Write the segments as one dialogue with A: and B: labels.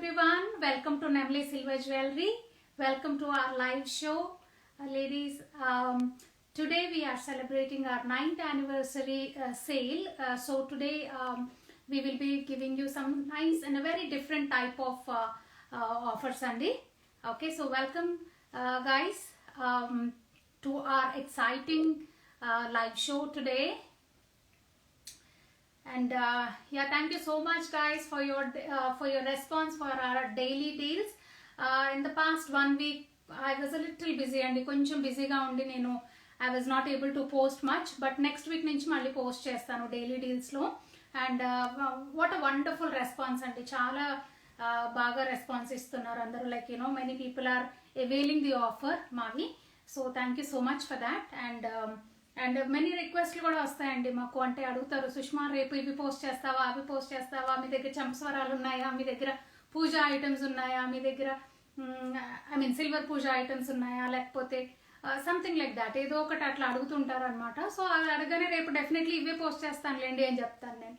A: everyone, welcome to Nemli Silver Jewelry. Welcome to our live show. Ladies, today we are celebrating our 9th anniversary sale. So today we will be giving you some nice and a very different type of offers, Andy. Okay, so welcome guys to our exciting live show today. And yeah, thank you so much guys for your response for our daily deals. In the past 1 week I was a little busy and koncham busy ga undi nenu I was not able to post much, but next week nunchi malli post chestanu daily deals lo. And what a wonderful response andi, chaala baga response istunnaru andaru, like many people are availing the offer mavi. So thank you so much for that. And many రిక్వెస్ట్లు కూడా వస్తాయండి మాకు, అంటే అడుగుతారు, సుష్మా రేపు ఇవి post చేస్తావా, అవి పోస్ట్ చేస్తావా, మీ దగ్గర చంపస్వరాలు ఉన్నాయా, మీ దగ్గర పూజ ఐటమ్స్ ఉన్నాయా, మీ దగ్గర సిల్వర్ పూజ ఐటమ్స్ ఉన్నాయా, లేకపోతే సంథింగ్ లైక్ దాట్, ఏదో ఒకటి అట్లా అడుగుతుంటారు అనమాట. సో అది అడగనే రేపు డెఫినెట్లీ ఇవే పోస్ట్ చేస్తానులేండి అని చెప్తాను నేను.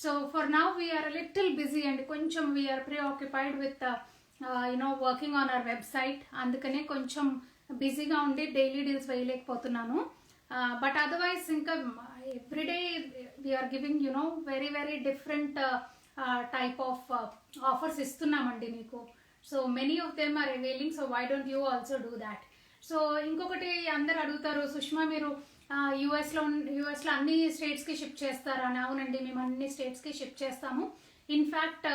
A: So for now we're little busy అండి, కొంచెం we're preoccupied with working on our website. అందుకనే కొంచెం బిజీగా ఉండి డైలీ డీల్స్ వేయలేకపోతున్నాను. But otherwise every day we are giving very very different type of offers istunnamandi meeku. So many of them are availing, so why don't you also do that? So inkokati andaru adugutaru, Sushma meeru US lo anni states ki ship chestara ani. Avunandi mem anni states ki ship chestamu. In fact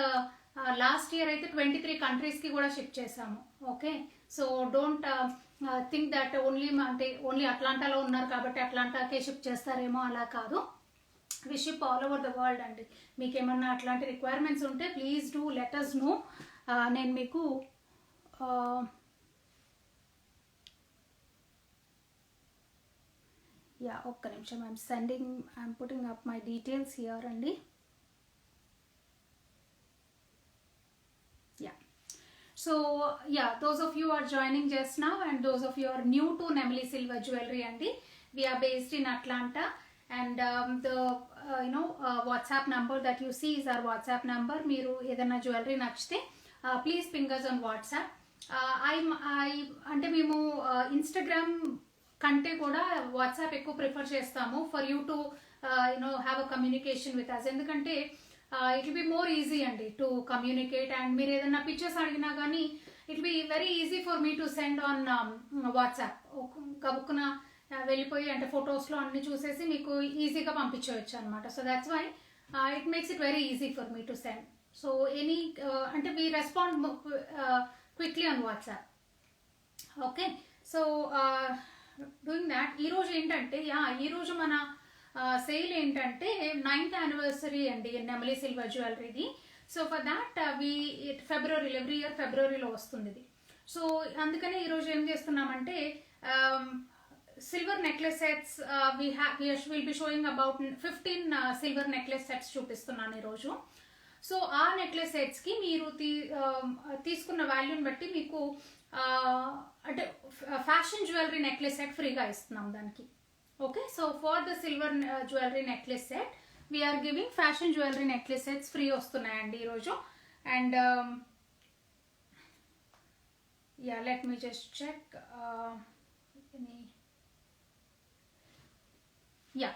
A: last year aithe 23 countries ki kuda ship chesamu. Okay, so don't think that only అట్లాంటాలో ఉన్నారు కాబట్టి అట్లాంటాకే ship చేస్తారేమో, అలా కాదు. We ship all over the world అండి. మీకు ఏమన్నా అట్లాంటి రిక్వైర్మెంట్స్ ఉంటే please do let us know. నేను మీకు ఒక్క నిమిషం, I'm putting up my details here అండి. So yeah, those of you are joining just now and those of you are new to Nemli Silver Jewelry andi. We are based in Atlanta, and the WhatsApp number that you see is our WhatsApp number. Meeru edanna jewelry nachite please ping us on WhatsApp. Ante memu Instagram kante kuda WhatsApp ekku prefer chestamu for you to have a communication with us. Endukante it will be more easy andi to communicate, and meer edanna pictures adina gaani it will be very easy for me to send on WhatsApp. Kabukkuna vellipoyi ante photos lo anni chusesi meeku easy ga pampichochu anamata. So that's why it makes it very easy for me to send. So any ante we respond quickly on WhatsApp. Okay, so doing that, ee roju entante ee roju mana sale ఏంటంటే 9th anniversary అండి నెమలి silver జ్యువెలరీది. So for that February, every year ఫిబ్రవరిలో వస్తుంది ఇది. So అందుకనే ఈరోజు ఏం చేస్తున్నామంటే silver necklace sets will be showing about 15 silver necklace sets చూపిస్తున్నాను ఈరోజు. సో ఆ నెక్లెస్ సెట్స్కి మీరు తీసుకున్న వాల్యూని బట్టి మీకు అంటే ఫ్యాషన్ జ్యువెలరీ నెక్లెస్ సెట్ ఫ్రీగా ఇస్తున్నాం దానికి. Okay, so for the silver jewelry necklace set we are giving fashion jewelry necklace sets free వస్తున్నాయండి ఈరోజు. And yeah, let me just check yeah,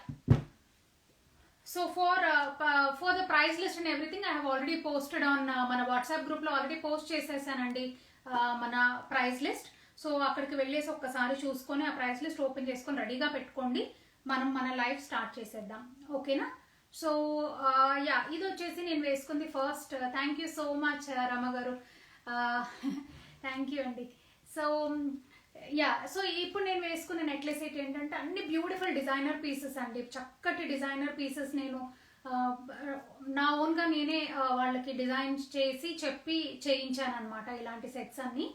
A: so for the price list and everything I have already posted on mana WhatsApp group lo already post చేసేసానండి మన price list. So అక్కడికి వెళ్ళేసి ఒక్కసారి చూసుకొని ఆ price list open చేసుకొని రెడీగా పెట్టుకోండి, మనం మన లైవ్ స్టార్ట్ చేసేద్దాం. ఓకేనా? సో యా, ఇది వచ్చేసి నేను వేసుకుంది first. Thank you so much Rama గారు, థ్యాంక్ యూ అండి. సో యా, సో ఇప్పుడు నేను వేసుకున్న నెక్లెస్ ఏంటంటే అన్ని బ్యూటిఫుల్ డిజైనర్ పీసెస్ అండి, చక్కటి డిజైనర్ పీసెస్. నేను నా ఓన్గా నేనే వాళ్ళకి డిజైన్ చేసి చెప్పి చేయించాను అనమాట ఇలాంటి సెట్స్ అన్ని.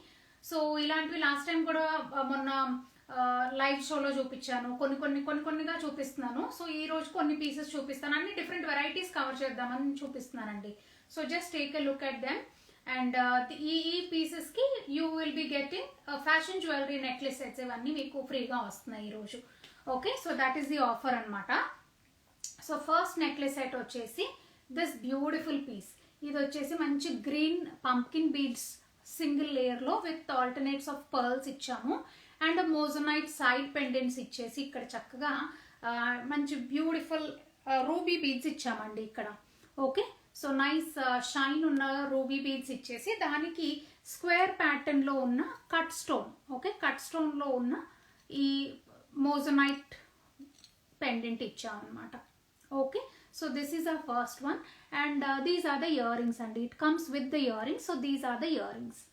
A: సో ఇలాంటివి లాస్ట్ టైం కూడా మొన్న లైవ్ షోలో చూపించాను, కొన్నిగా చూపిస్తున్నాను. సో ఈ రోజు కొన్ని పీసెస్ చూపిస్తాను, అన్ని డిఫరెంట్ వెరైటీస్ కవర్ చేద్దామని చూపిస్తున్నానండి. So just take a look at them. And ఈ పీసెస్కి you will be getting fashion jewellery necklace sets, ఇవన్నీ మీకు ఫ్రీగా వస్తున్నాయి ఈరోజు. Okay, so that is the offer అనమాట. సో ఫస్ట్ నెక్లెస్ సెట్ వచ్చేసి దిస్ బ్యూటిఫుల్ పీస్. ఇది వచ్చేసి మంచి గ్రీన్ పంకిన్ బీడ్స్ సింగిల్ లేయర్లో విత్ ఆల్టర్నేట్స్ ఆఫ్ పర్ల్స్ ఇచ్చాము. అండ్ మోజనైట్ సైడ్ పెండెంట్స్ ఇచ్చేసి ఇక్కడ చక్కగా మంచి బ్యూటిఫుల్ రూబీ బీడ్స్ ఇచ్చామండి ఇక్కడ. ఓకే, సో నైస్ షైన్ ఉన్న రూబీ బీడ్స్ ఇచ్చేసి దానికి స్క్వేర్ ప్యాటర్న్ లో ఉన్న cut stone, okay, cut stone లో ఉన్న ఈ మోజనైట్ పెండెంట్ ఇచ్చామన్నమాట. Okay, so this is our first one. And these are the ear rings అండి. It comes with the ear rings. So these are the ear rings.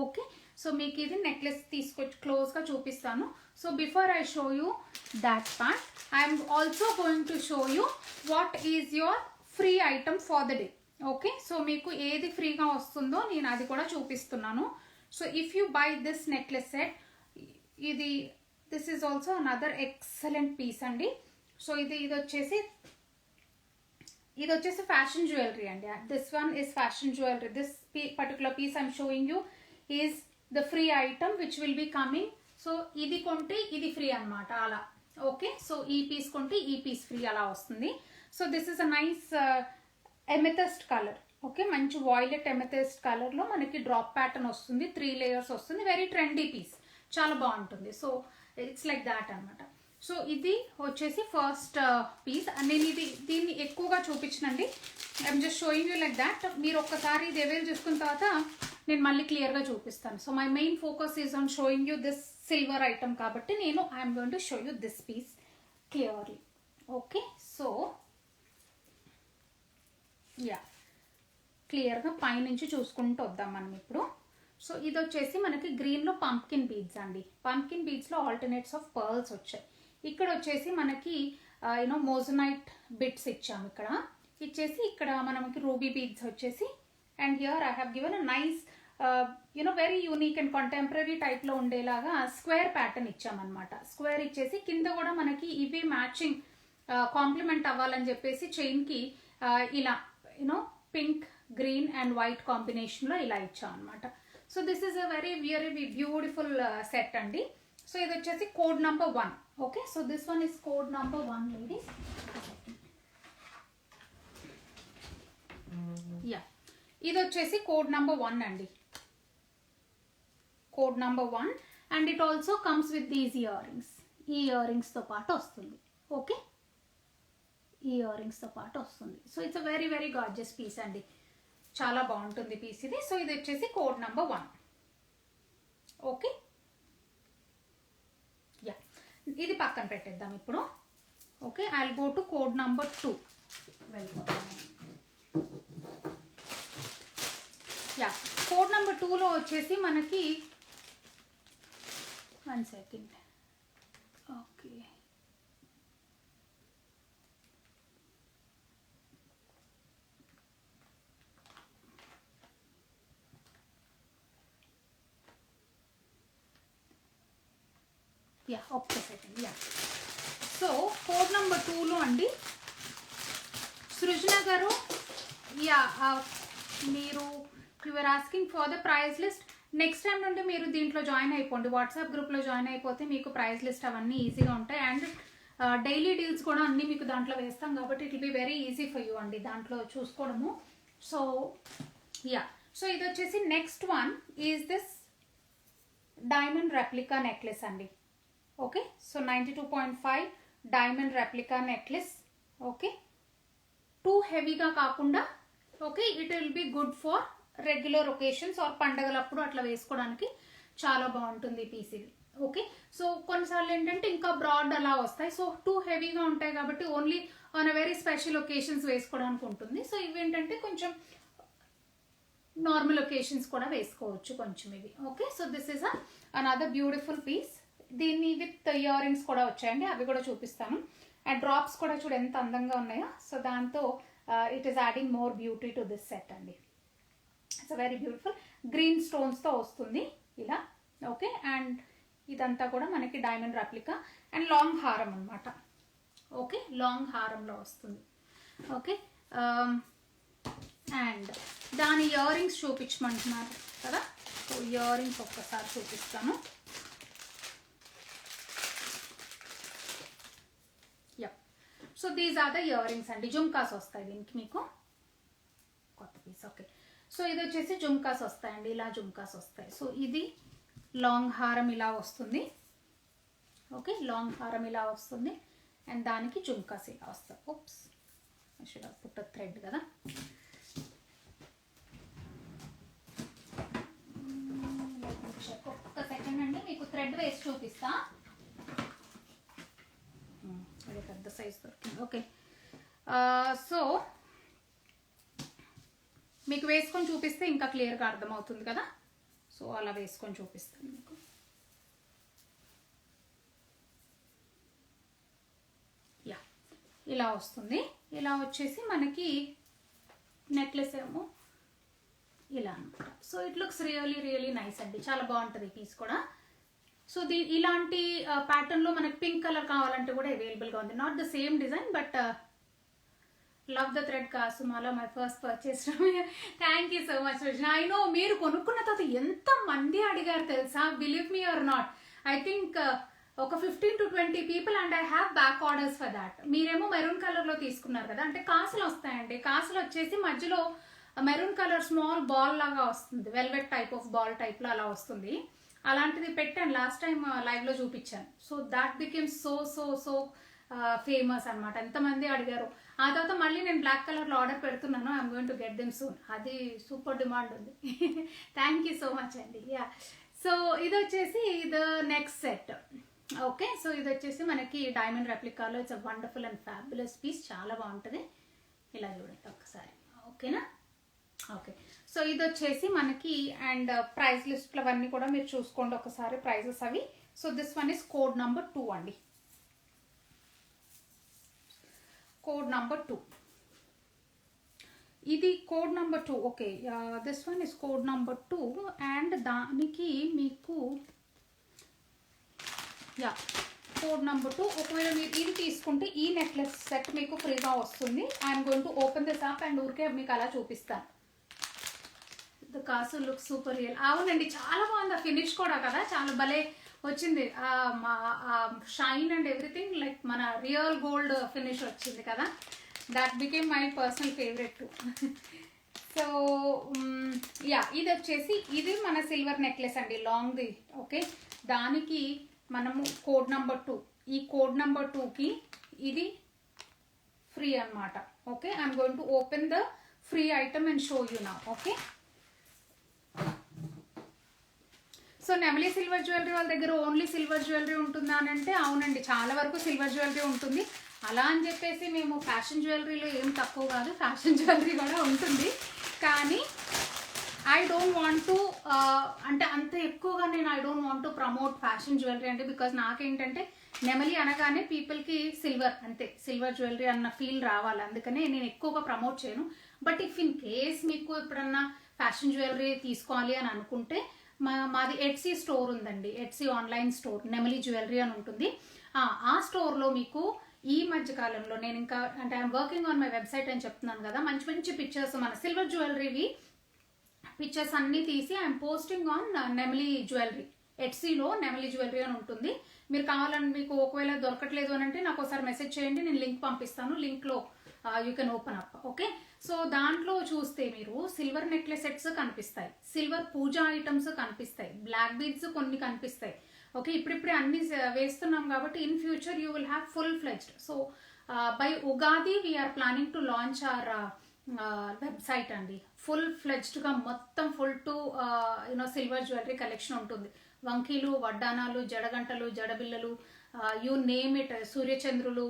A: Okay, so మీకు ఇది necklace తీసుకొచ్చి క్లోజ్గా చూపిస్తాను. So before I show you that part, I'm also going to show you what is your free item for the day. Okay, so మీకు ఏది ఫ్రీగా వస్తుందో నేను అది కూడా చూపిస్తున్నాను. So if you buy this necklace set, ఇది this is also another excellent piece అండి. సో ఇది వచ్చేసి ఫ్యాషన్ జ్యువెలరీ అండి. This one is fashion jewellery. This particular piece I'm showing you is the free item which will be coming. So ఇది కొంటే ఇది free అనమాట అలా. ఓకే, సో ఈ పీస్ కొంటే ఈ పీస్ ఫ్రీ అలా వస్తుంది. So this is a nice amethyst colour. Okay, మంచి వాయిలెట్ ఎమెథస్ట్ కలర్ లో మనకి డ్రాప్ ప్యాటర్న్ వస్తుంది, 3 layers వస్తుంది. వెరీ ట్రెండీ పీస్, చాలా బాగుంటుంది. సో ఇట్స్ లైక్ దాట్ అనమాట. సో ఇది వచ్చేసి ఫస్ట్ పీస్. నేను దీన్ని ఎక్కువగా చూపించనండి. I'm just showing you like that. మీరు ఒక్కసారి ఇది ఎవరు చూసుకున్న తర్వాత నేను మళ్ళీ క్లియర్గా చూపిస్తాను. So my main focus is on showing you this silver item కాబట్టి నేను I'm going to show you this piece clearly. Okay, so yeah, క్లియర్గా పైనుంచి చూసుకుంటూ వద్దాం మనం ఇప్పుడు. సో ఇది వచ్చేసి మనకి గ్రీన్లో పంప్కిన్ బీడ్స్ అండి. పంప్కిన్ బీడ్స్లో ఆల్టర్నేట్స్ ఆఫ్ పర్ల్స్ వచ్చాయి. ఇక్కడ వచ్చేసి మనకి మోజనైట్ బిట్స్ ఇచ్చాము. ఇక్కడ ఇచ్చేసి ఇక్కడ మనకి రూబీ బీడ్స్ వచ్చేసి, and here I have given a nice very unique and contemporary టైప్లో ఉండేలాగా స్క్వేర్ ప్యాటర్న్ ఇచ్చామన్నమాట. స్క్వేర్ ఇచ్చేసి కింద కూడా మనకి ఇవి మ్యాచింగ్ కాంప్లిమెంట్ అవ్వాలని చెప్పేసి చైన్కి ఇలా పింక్, గ్రీన్ అండ్ వైట్ కాంబినేషన్లో ఇలా ఇచ్చాం అనమాట. So this is a very beautiful set అండి. సో ఇది వచ్చేసి code number 1. Okay, so this one is code number 1 ladies. Yeah, ఇది వచ్చేసి కోడ్ నంబర్ 1 అండి. Code number 1 and it also comes with these earrings. ఈ ఇయర్ రింగ్స్తో పాటు వస్తుంది. ఓకే, ఈ ఇయర్ రింగ్స్తో పాటు వస్తుంది. So it's a very gorgeous piece అండి. చాలా బాగుంటుంది పీస్ ఇది. సో ఇది వచ్చేసి కోడ్ నంబర్ 1. ఓకే, యా, ఇది పక్కన పెట్టేద్దాం ఇప్పుడు. Okay, I will go to code number 2. వెళ్ళిపోతాను. యా, కోడ్ నంబర్ 2లో వచ్చేసి మనకి 1 second. ఓకే, యా, ఒక్క second. Yeah, so code number 2లో అండి సృజన గారు, యా, మీరు you're asking for the price list. Next time నుండి మీరు దీంట్లో జాయిన్ అయిపోండి. వాట్సాప్ గ్రూప్లో జాయిన్ అయిపోతే మీకు ప్రైస్ లిస్ట్ అవన్నీ ఈజీగా ఉంటాయి. అండ్ డైలీ డీల్స్ కూడా అన్నీ మీకు దాంట్లో వేస్తాం కాబట్టి it will be very easy for you అండి దాంట్లో చూసుకోవడము. సో యా, సో ఇది వచ్చేసి next one is this diamond replica necklace అండి. Okay, so 92.5 diamond replica necklace. Okay, too హెవీగా కాకుండా, okay, it will be good for regular occasions or పండగలప్పుడు అట్లా వేసుకోవడానికి చాలా బాగుంటుంది ఈ పీస్ ఇది. ఓకే, సో కొన్నిసార్లు ఏంటంటే ఇంకా బ్రాడ్ అలా వస్తాయి. సో టూ హెవీగా ఉంటాయి కాబట్టి only on a very special occasions వేసుకోవడానికి ఉంటుంది. సో ఇవి ఏంటంటే కొంచెం నార్మల్ ఒకేషన్స్ కూడా వేసుకోవచ్చు కొంచెం ఇవి. Okay, so this is another beautiful piece. దీన్ని విత్ ఇయర్ రింగ్స్ కూడా వచ్చాయండి, అవి కూడా చూపిస్తాను. అండ్ డ్రాప్స్ కూడా చూడు ఎంత అందంగా ఉన్నాయో. సో దాంతో it is adding more beauty to this set అండి. ఇట్స్ వెరీ బ్యూటిఫుల్ గ్రీన్ స్టోన్స్తో వస్తుంది ఇలా. ఓకే, అండ్ ఇదంతా కూడా మనకి డైమండ్ రెప్లికా అండ్ లాంగ్ హారం అనమాట. ఓకే, లాంగ్ హారంలో వస్తుంది. ఓకే, అండ్ దాని ఇయర్ రింగ్స్ చూపించమంటున్నారు కదా. సో ఇయర్ రింగ్స్ ఒక్కసారి చూపిస్తాను. So these are the ear rings అండి. జుమ్కాస్ వస్తాయి దీనికి మీకు. కొత్త పీస్ ఓకే. సో ఇది వచ్చేసి జుమ్కాస్ వస్తాయండి, ఇలా జుమ్కాస్ వస్తాయి. సో ఇది లాంగ్ హారం ఇలా వస్తుంది. ఓకే, లాంగ్ హారం ఇలా వస్తుంది అండ్ దానికి జుమ్కాస్ ఇలా వస్తాయి. Ops, I should have put thread కదా. ఒక్క సెకండ్ అండి, మీకు థ్రెడ్ వేసి చూపిస్తా. అది పెద్ద సైజ్ దొరికింది. ఓకే, సో మీకు వేసుకొని చూపిస్తే ఇంకా క్లియర్గా అర్థమవుతుంది కదా. సో అలా వేసుకొని చూపిస్తాను మీకు. యా, ఇలా వస్తుంది. ఇలా వచ్చేసి మనకి నెక్లెస్ ఏమో ఇలా అనమాట. So it looks really really nice అండి, చాలా బాగుంటుంది ఈ పీస్ కూడా. సో ఇలాంటి ప్యాటర్న్లో మనకి పింక్ కలర్ కావాలంటే కూడా అవైలబుల్గా ఉంది. Not the same design but love the thread కాసుమాల my first purchase. Thank you so much Srujana. I know మీరు కొనుక్కున్న తర్వాత ఎంత మంది అడిగారు తెలుసా, believe me or not. I think ఒక 15 to 20 people and I have back orders for that. మీరేమో మెరూన్ కలర్లో తీసుకున్నారు కదా, అంటే కాసులు వస్తాయండి. కాసులు వచ్చేసి మధ్యలో మెరూన్ కలర్ స్మాల్ బాల్ లాగా వస్తుంది, వెల్వెట్ టైప్ ఆఫ్ బాల్ టైప్లో అలా వస్తుంది. అలాంటిది పెట్టాను లాస్ట్ టైం లైవ్లో చూపించాను. So that became so so so famous అనమాట, ఎంతమంది అడిగారు. ఆ తర్వాత మళ్ళీ నేను బ్లాక్ కలర్లో ఆర్డర్ పెడుతున్నాను. I'm going to get them soon. అది సూపర్ డిమాండ్ ఉంది. థ్యాంక్ యూ సో మచ్ అండి. యా, సో ఇది వచ్చేసి ఇది నెక్స్ట్ సెట్. ఓకే, సో ఇది వచ్చేసి మనకి డైమండ్ రెప్లికాలో it's a wonderful and fabulous piece, చాలా బాగుంటుంది. ఇలా చూడండి ఒక్కసారి. ఓకేనా, ఓకే. సో ఇది వచ్చేసి మనకి అండ్ ప్రైస్ లిస్ట్లు అవన్నీ కూడా మీరు చూసుకోండి ఒకసారి ప్రైజెస్ అవి. So this one is code number 2 అండి, కోడ్ నంబర్ 2. ఇది code number 2. Okay, this one is code number 2 and దానికి మీకు యా కోడ్ నంబర్ 2. ఒకవేళ మీరు ఇది తీసుకుంటే ఈ నెక్లెస్ సెట్ మీకు ఫ్రీగా వస్తుంది. I'm going to open this up and ఊరికే మీకు అలా చూపిస్తాను. ద కాసు లుక్ సూపర్ రియల్. అవునండి, చాలా బాగుంది. ఫినిష్ కూడా కదా చాలా భలే వచ్చింది. షైన్ అండ్ ఎవ్రీథింగ్ లైక్ మన రియల్ గోల్డ్ ఫినిష్ వచ్చింది కదా. That became my personal favourite too. So yeah, ఇది వచ్చేసి ఇది మన సిల్వర్ నెక్లెస్ అండి, లాంగ్ది. ఓకే, దానికి మనము కోడ్ నంబర్ 2, ఈ కోడ్ నంబర్ 2కి ఇది ఫ్రీ అనమాట. Okay, I'm going to open the free item and show you now. Okay, so నెమలి సిల్వర్ జ్యువెలరీ వాళ్ళ దగ్గర ఓన్లీ సిల్వర్ జ్యువెలరీ ఉంటుందా అని అంటే అవునండి, చాలా వరకు సిల్వర్ జ్యువెలరీ ఉంటుంది. అలా అని చెప్పేసి మేము ఫ్యాషన్ జ్యువెలరీలో ఏం తక్కువ కాదు, ఫ్యాషన్ జ్యువెలరీ కూడా ఉంటుంది. కానీ ఐ డోంట్ వాంట్ టు అంటే అంత ఎక్కువగా నేను I don't want to promote fashion jewellery అంటే, బికాజ్ నాకేంటంటే నెమలి అనగానే పీపుల్కి సిల్వర్ అంతే, సిల్వర్ జ్యువెలరీ అన్న ఫీల్ రావాలి. అందుకనే నేను ఎక్కువగా ప్రమోట్ చేయను. బట్ ఇఫ్ ఇన్ కేస్ మీకు ఎప్పుడన్నా ఫ్యాషన్ జ్యువెలరీ తీసుకోవాలి అని అనుకుంటే మాది ఎట్సీ స్టోర్ ఉందండి, ఎట్సీ ఆన్లైన్ స్టోర్, నెమలి జ్యువెలరీ అని ఉంటుంది. ఆ స్టోర్లో మీకు ఈ మధ్య కాలంలో నేను ఇంకా అంటే I'm working on my website అని చెప్తున్నాను కదా, మంచి మంచి పిక్చర్స్ మన సిల్వర్ జ్యువెలరీవి పిక్చర్స్ అన్నీ తీసి ఐఎమ్ పోస్టింగ్ ఆన్ నెమలి జ్యువెలరీ. ఎట్సీలో నెమలి జ్యువెలరీ అని ఉంటుంది. మీరు కావాలని మీకు ఒకవేళ దొరకట్లేదు అని అంటే నాకు ఒకసారి మెసేజ్ చేయండి, నేను లింక్ పంపిస్తాను. లింక్లో you can open up. Okay, so దాంట్లో చూస్తే మీరు సిల్వర్ నెక్లెస్ సెట్స్ కనిపిస్తాయి, సిల్వర్ పూజా ఐటమ్స్ కనిపిస్తాయి, బ్లాక్ బీడ్స్ కొన్ని కనిపిస్తాయి. ఓకే, ఇప్పుడిప్పుడే అన్ని వేస్తున్నాం కాబట్టి in future you will have full fledged. So by Ugadi we are planning to launch our website అండి. ఫుల్ ఫ్లెజ్డ్గా మొత్తం full to you know silver jewellery collection ఉంటుంది. వంకీలు, వడ్డానాలు, జడగంటలు, జడబిల్లలు, యూ నేమ్ ఇట్, సూర్యచంద్రులు,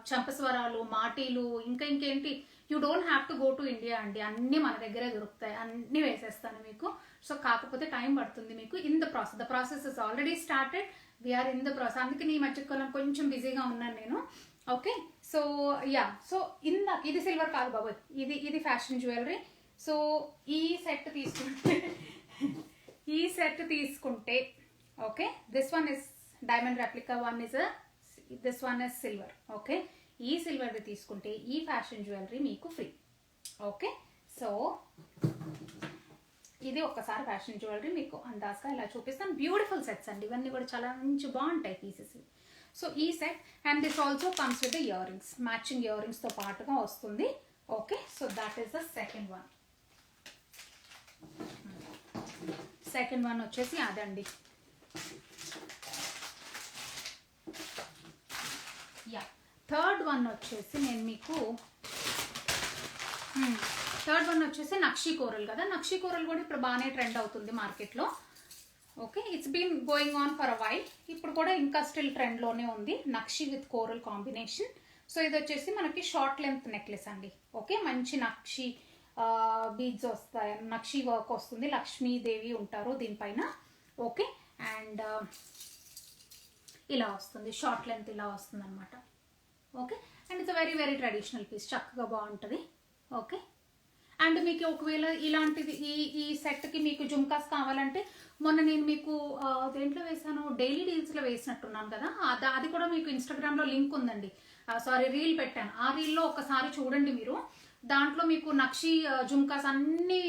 A: చంపస్వరాలు, మాటీలు, ఇంకా ఇంకేంటి, you don't have to go to India అండి. అన్నీ మన దగ్గరే దొరుకుతాయి, అన్నీ వేసేస్తాను మీకు. సో కాకపోతే టైం పడుతుంది మీకు. In the process is already started, we're in the process. అందుకే ఈ మధ్యకాలం కొంచెం బిజీగా ఉన్నాను నేను. ఓకే, సో యా, సో ఇది సిల్వర్ కాదు బాబోయ్, ఇది ఫ్యాషన్ జ్యువెలరీ. సో ఈ సెట్ తీసుకుంటే okay, this one is diamond replica, this one is silver. Okay, ఈ సిల్వర్ది తీసుకుంటే ఈ ఫ్యాషన్ జ్యువెలరీ మీకు ఫ్రీ. ఓకే, సో ఇది ఒక్కసారి ఫ్యాషన్ జ్యువెలరీ మీకు అందాజగా ఇలా చూపిస్తాను. బ్యూటిఫుల్ సెట్స్ అండి ఇవన్నీ కూడా, చాలా మంచి బాగుంటాయి పీసెస్. సో ఈ set and this also comes with the ear rings, matching ఇయర్ రింగ్స్తో పాటుగా వస్తుంది. Okay, so that is the second one. Second one వచ్చేసి అదండి. యా, థర్డ్ వన్ వచ్చేసి నేను మీకు థర్డ్ వన్ వచ్చేసి నక్షి కోరల్ కదా. నక్షి కోరల్ కూడా ఇప్పుడు బాగానే ట్రెండ్ అవుతుంది మార్కెట్లో. Okay, it's been going on for a while. ఇప్పుడు కూడా ఇంకా స్టిల్ ట్రెండ్లోనే ఉంది nakshi with coral combination. So ఇది వచ్చేసి మనకి షార్ట్ లెంత్ నెక్లెస్ అండి. ఓకే, మంచి నక్షి బీడ్స్ వస్తాయి, నక్షి వర్క్ వస్తుంది, లక్ష్మీదేవి ఉంటారు దీనిపైన. ఓకే, అండ్ ఇలా వస్తుంది, షార్ట్ లెంత్ ఇలా వస్తుంది అనమాట. Okay, and it's very very traditional piece, చక్కగా బాగుంటుంది. ఓకే, అండ్ మీకు ఒకవేళ ఇలాంటిది ఈ సెట్కి మీకు జుమ్కాస్ కావాలంటే మొన్న నేను మీకు దేంట్లో వేసాను, డైలీ డీల్స్లో వేసినట్టున్నాను కదా, అది కూడా మీకు ఇన్స్టాగ్రామ్లో లింక్ ఉందండి, సారీ రీల్ పెట్టాను. ఆ రీల్లో ఒకసారి చూడండి మీరు. దాంట్లో మీకు నక్షి జుమ్కాస్ అన్ని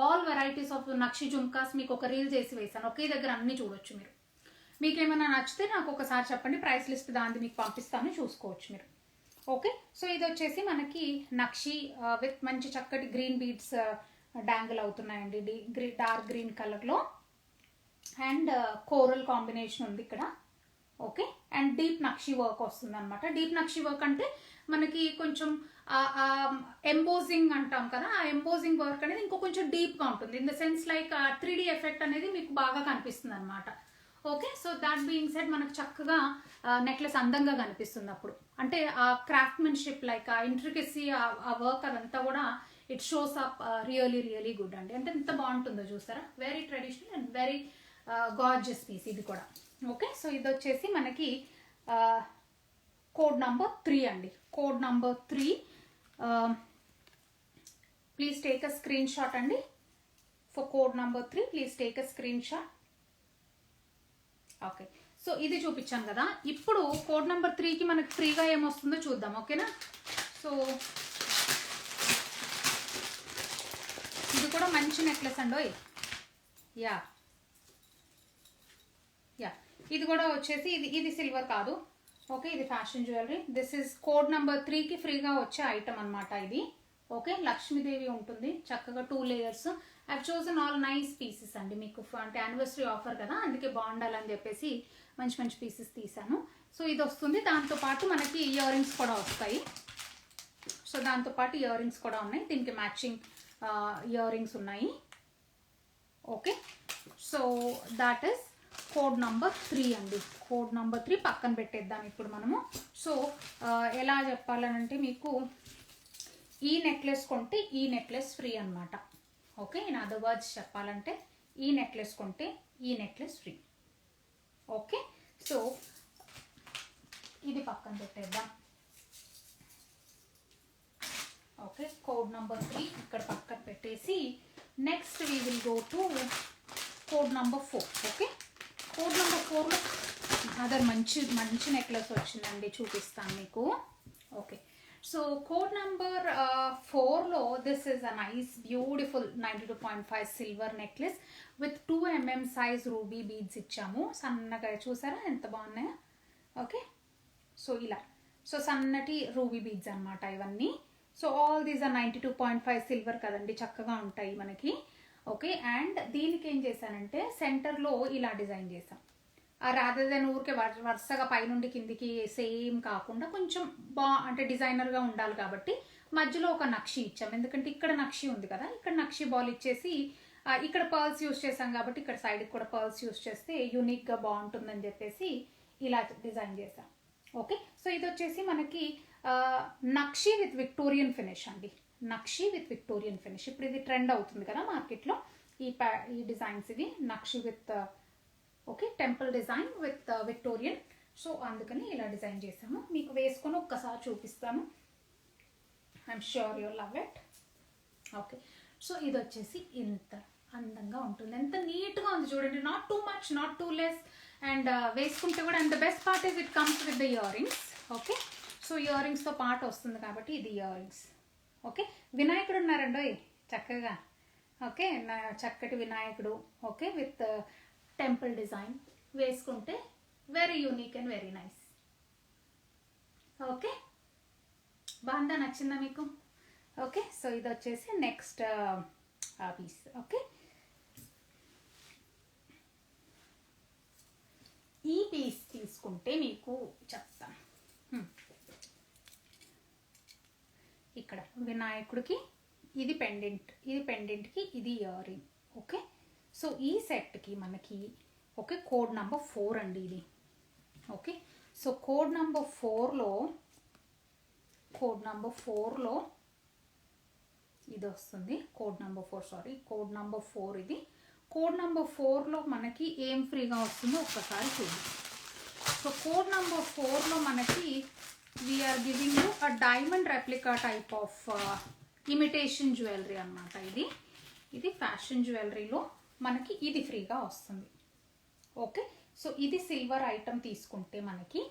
A: ఆల్ వెరైటీస్ ఆఫ్ నక్షి జుమ్కాస్ మీకు ఒక రీల్ చేసి వేసాను. ఒకే దగ్గర అన్ని చూడొచ్చు మీరు. మీకు ఏమైనా నచ్చితే నాకు ఒకసారి చెప్పండి, ప్రైస్ లిస్ట్ దాన్ని మీకు పంపిస్తాను, చూసుకోవచ్చు మీరు. ఓకే, సో ఇది వచ్చేసి మనకి నక్షి విత్ మంచి చక్కటి గ్రీన్ బీడ్స్ డాంగిల్ అవుతున్నాయండి, డార్క్ గ్రీన్ కలర్లో. అండ్ కోరల్ కాంబినేషన్ ఉంది ఇక్కడ. ఓకే, అండ్ డీప్ నక్షి వర్క్ వస్తుంది అనమాట. డీప్ నక్షి వర్క్ అంటే మనకి కొంచెం ఎంబోజింగ్ అంటాం కదా, ఆ ఎంబోజింగ్ వర్క్ అనేది ఇంకో కొంచెం డీప్గా ఉంటుంది. In the sense like 3D effect అనేది మీకు బాగా కనిపిస్తుంది అనమాట. Okay, so that being said మనకు చక్కగా నెక్లెస్ అందంగా కనిపిస్తుంది అప్పుడు. అంటే ఆ క్రాఫ్ట్మెన్షిప్ లైక్ ఆ ఇంట్రికసీ, ఆ వర్క్ అదంతా కూడా it shows up really really good అండి. అంటే ఎంత బాగుంటుందో చూస్తారా, very traditional and very gorgeous piece ఇది కూడా. ఓకే, సో ఇది వచ్చేసి మనకి కోడ్ నంబర్ 3 అండి. Code number 3, please take a screenshot అండి. For code number 3 please take a screenshot. Okay, so ఇది చూపించాను కదా. ఇప్పుడు కోడ్ నెంబర్ 3కి మనకి ఫ్రీగా ఏమొస్తుందో చూద్దాం. ఓకేనా, సో ఇది కూడా మంచి నెక్లెస్ అండి. యా యా, ఇది కూడా వచ్చేసి ఇది సిల్వర్ కాదు. ఓకే, ఇది fashion jewellery. This is code number 3కి ఫ్రీగా వచ్చే ఐటమ్ అనమాట ఇది. ఓకే, లక్ష్మీదేవి ఉంటుంది చక్కగా 2 layers. I chosen all nice pieces అండి. మీకు అంటే యానివర్సరీ ఆఫర్ కదా, అందుకే బాగుండాలని చెప్పేసి మంచి మంచి పీసెస్ తీసాను. సో ఇది వస్తుంది, దాంతోపాటు మనకి ఇయర్ రింగ్స్ కూడా వస్తాయి. సో దాంతోపాటు ఇయర్ రింగ్స్ కూడా ఉన్నాయి, దీనికి మ్యాచింగ్ ఇయర్ రింగ్స్ ఉన్నాయి. Okay, so that is code number 3 అండి. కోడ్ నంబర్ 3 పక్కన పెట్టేద్దాం ఇప్పుడు మనము. సో ఎలా చెప్పాలనంటే మీకు ఈ నెక్లెస్ కొంటే ఈ నెక్లెస్ ఫ్రీ అనమాట. ఓకే, ఇన్ అదర్ వర్డ్స్ చెప్పాలంటే ఈ నెక్లెస్ కొంటే ఈ నెక్లెస్ ఫ్రీ. ఓకే, సో ఇది పక్కన పెట్టేద్దాం. ఓకే, కోడ్ నంబర్ 3 ఇక్కడ పక్కన పెట్టేసి next we will go to code number 4. Okay, code number 4లో అదర్ మంచి నెక్లెస్ వచ్చిందండి, చూపిస్తాను మీకు. ఓకే, సో కోడ్ నెంబర్ 4లో this is a nice beautiful 92.5 silver necklace with 2 mm size ruby beads ఇచ్చాము. సన్నగా చూసారా ఎంత బాగున్నాయో. ఓకే, సో ఇలా, సో సన్నటి రూబీ బీడ్స్ అనమాట ఇవన్నీ. So all these are 92.5 silver కదండి, చక్కగా ఉంటాయి మనకి. ఓకే, అండ్ దీనికి ఏం చేశానంటే సెంటర్లో ఇలా డిజైన్ చేసాం. రాదర్ దెన్ ఊరికే వరుసగా పైనుండి కిందికి సేమ్ కాకుండా కొంచెం అంటే డిజైనర్గా ఉండాలి కాబట్టి మధ్యలో ఒక నక్షి ఇచ్చాం. ఎందుకంటే ఇక్కడ నక్షి ఉంది కదా, ఇక్కడ నక్షి బాల్ ఇచ్చేసి ఇక్కడ పర్ల్స్ యూస్ చేసాం కాబట్టి ఇక్కడ సైడ్కి కూడా పర్ల్స్ యూస్ చేస్తే యూనిక్గా బాగుంటుందని చెప్పేసి ఇలా డిజైన్ చేసాం. ఓకే, సో ఇది వచ్చేసి మనకి నక్షి విత్ విక్టోరియన్ ఫినిష్ అండి. నక్షి విత్ విక్టోరియన్ ఫినిష్ ఇప్పుడు ఇది ట్రెండ్ అవుతుంది కదా మార్కెట్లో, ఈ డిజైన్స్ ఇవి నక్షి with okay temple design with Victorian. So అందుకని ఇలా డిజైన్ చేసాము, మీకు వేసుకొని ఒక్కసారి చూపిస్తాను. I'm sure you love it. Okay, so ఇది వచ్చేసి ఇంత అందంగా ఉంటుంది, ఎంత నీట్గా ఉంది చూడండి, not too much not too less. And వేసుకుంటే కూడా, and the best part is it comes with the ear rings. Okay, so ఇయర్ రింగ్స్తో పాటు వస్తుంది కాబట్టి ఇది ఇయర్ రింగ్స్. ఓకే, వినాయకుడు ఉన్నారండి చక్కగా. ఓకే, చక్కటి వినాయకుడు. ఓకే, విత్ టెంపుల్ డిజైన్ వేసుకుంటే very unique and very nice. Okay, బాగుందా, నచ్చిందా మీకు? ఓకే, సో ఇది వచ్చేసి నెక్స్ట్ పీస్. ఓకే, తీసుకుంటే మీకు చెప్తాను. ఇక్కడ వినాయకుడికి ఇది పెండెంట్, ఇది పెండెంట్కి ఇది ఇయర్ రింగ్. ఓకే, సో ఈ సెట్కి మనకి ఓకే కోడ్ నెంబర్ 4 అండి ఇది. ఓకే, సో కోడ్ నెంబర్ 4లో ఇది వస్తుంది. కోడ్ నెంబర్ 4 ఇది. కోడ్ నెంబర్ 4లో మనకి ఏం ఫ్రీగా వస్తుందో ఒక్కసారి చూద్దాం. సో కోడ్ నెంబర్ 4లో మనకి we're giving you a diamond replica type of imitation jewellery అనమాట. ఇది ఫ్యాషన్ జ్యువెలరీలో మనకి ఇది ఫ్రీగా వస్తుంది. ఓకే, సో ఇది సిల్వర్ ఐటమ్ తీసుకుంటే మనకి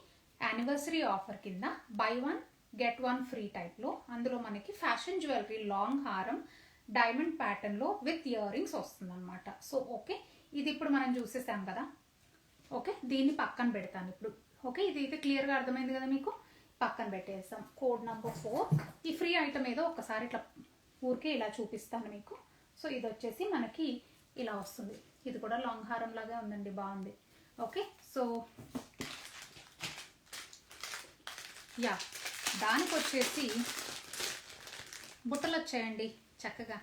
A: యానివర్సరీ ఆఫర్ కింద బై 1 get 1 ఫ్రీ టైప్లో అందులో మనకి ఫ్యాషన్ జ్యువెలరీ లాంగ్ హారం డైమండ్ ప్యాటర్న్లో విత్ ఇయర్ రింగ్స్ వస్తుంది అనమాట. సో ఓకే, ఇది ఇప్పుడు మనం చూసేసాం కదా. ఓకే, దీన్ని పక్కన పెడతాను ఇప్పుడు. ఓకే, ఇది అయితే క్లియర్గా అర్థమైంది కదా మీకు. పక్కన పెట్టేస్తాం. కోడ్ నెంబర్ 4 ఈ ఫ్రీ ఐటమ్ ఏదో ఒక్కసారి ఇట్లా ఊరికే ఇలా చూపిస్తాను మీకు. సో ఇది వచ్చేసి మనకి ఇలా వస్తుంది. ఇది కూడా లాంగ్ హారం లాగా ఉందండి, బాగుంది. ఓకే, సో యా దానికి వచ్చేసి బుట్టలు వచ్చాయండి చక్కగా,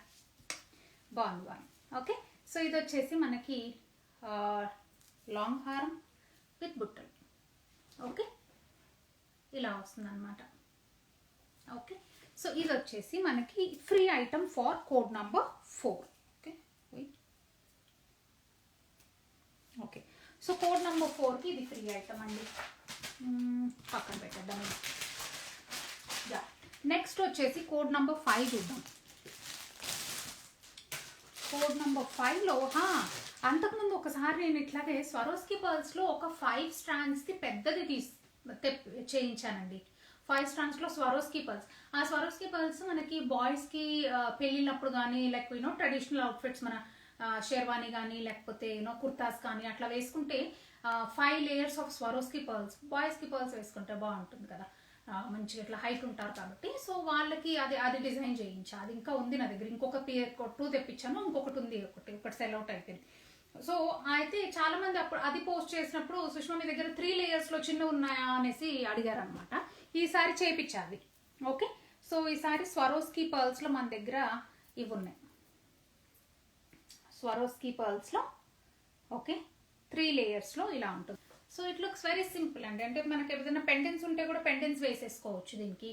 A: బాగుంది. ఓకే, సో ఇది వచ్చేసి మనకి లాంగ్ హారం విత్ బుట్టలు. ఓకే, ఇలా వస్తుంది అనమాట. ఓకే, సో ఇది వచ్చేసి మనకి free item for code number 4. Okay okay, so code number 4కి ఇది ఫ్రీ ఐటమ్ అండి. పక్కన పెట్టేద్దాం. యా నెక్స్ట్ వచ్చేసి కోడ్ నెంబర్ 5 చూద్దాం. కోడ్ నెంబర్ 5లో అంతకుముందు ఒకసారి నేను ఇట్లాగే స్వరోస్కి పర్ల్స్లో ఒక 5 స్ట్రాండ్స్ది పెద్దది చేయించానండి. 5 స్ట్రాండ్స్లో స్వరోస్కి పర్ల్స్. ఆ స్వరోస్కి పర్ల్స్ మనకి బాయ్స్కి పెళ్ళిళ్ళప్పుడు కానీ లైక్ ట్రెడిషనల్ అవుట్ఫిట్స్ మన షేర్వానీ కానీ లేకపోతే కుర్తాస్ కానీ అట్లా వేసుకుంటే 5 లేయర్స్ ఆఫ్ స్వరోస్కి పర్ల్స్. బాయ్స్కి పర్ల్స్ వేసుకుంటే బాగుంటుంది కదా, మంచిగా ఇట్లా హైట్ ఉంటారు కాబట్టి. సో వాళ్ళకి అది డిజైన్ చేయించా. అది ఇంకా ఉంది నా దగ్గర. ఇంకొక 2 తెప్పించాను, ఇంకొకటి ఉంది, ఒకటి సెల్ అవుట్ అయిపోయింది. సో అయితే చాలా మంది అప్పుడు అది పోస్ట్ చేసినప్పుడు సుష్మా మీ దగ్గర 3 లేయర్స్లో చిన్న ఉన్నాయా అనేసి అడిగారు అనమాట. ఈసారి చేయించాలి. ఓకే, సో ఈసారి స్వరోస్కి పర్ల్స్లో మన దగ్గర ఇవి ఉన్నాయి. స్వరోస్కి పర్ల్స్లో ఓకే 3 లేయర్స్లో ఇలా ఉంటుంది. So it looks very simple అండి. అంటే మనకి ఏదైనా పెండెంట్స్ ఉంటే కూడా పెండెంట్స్ వేసేసుకోవచ్చు దీనికి.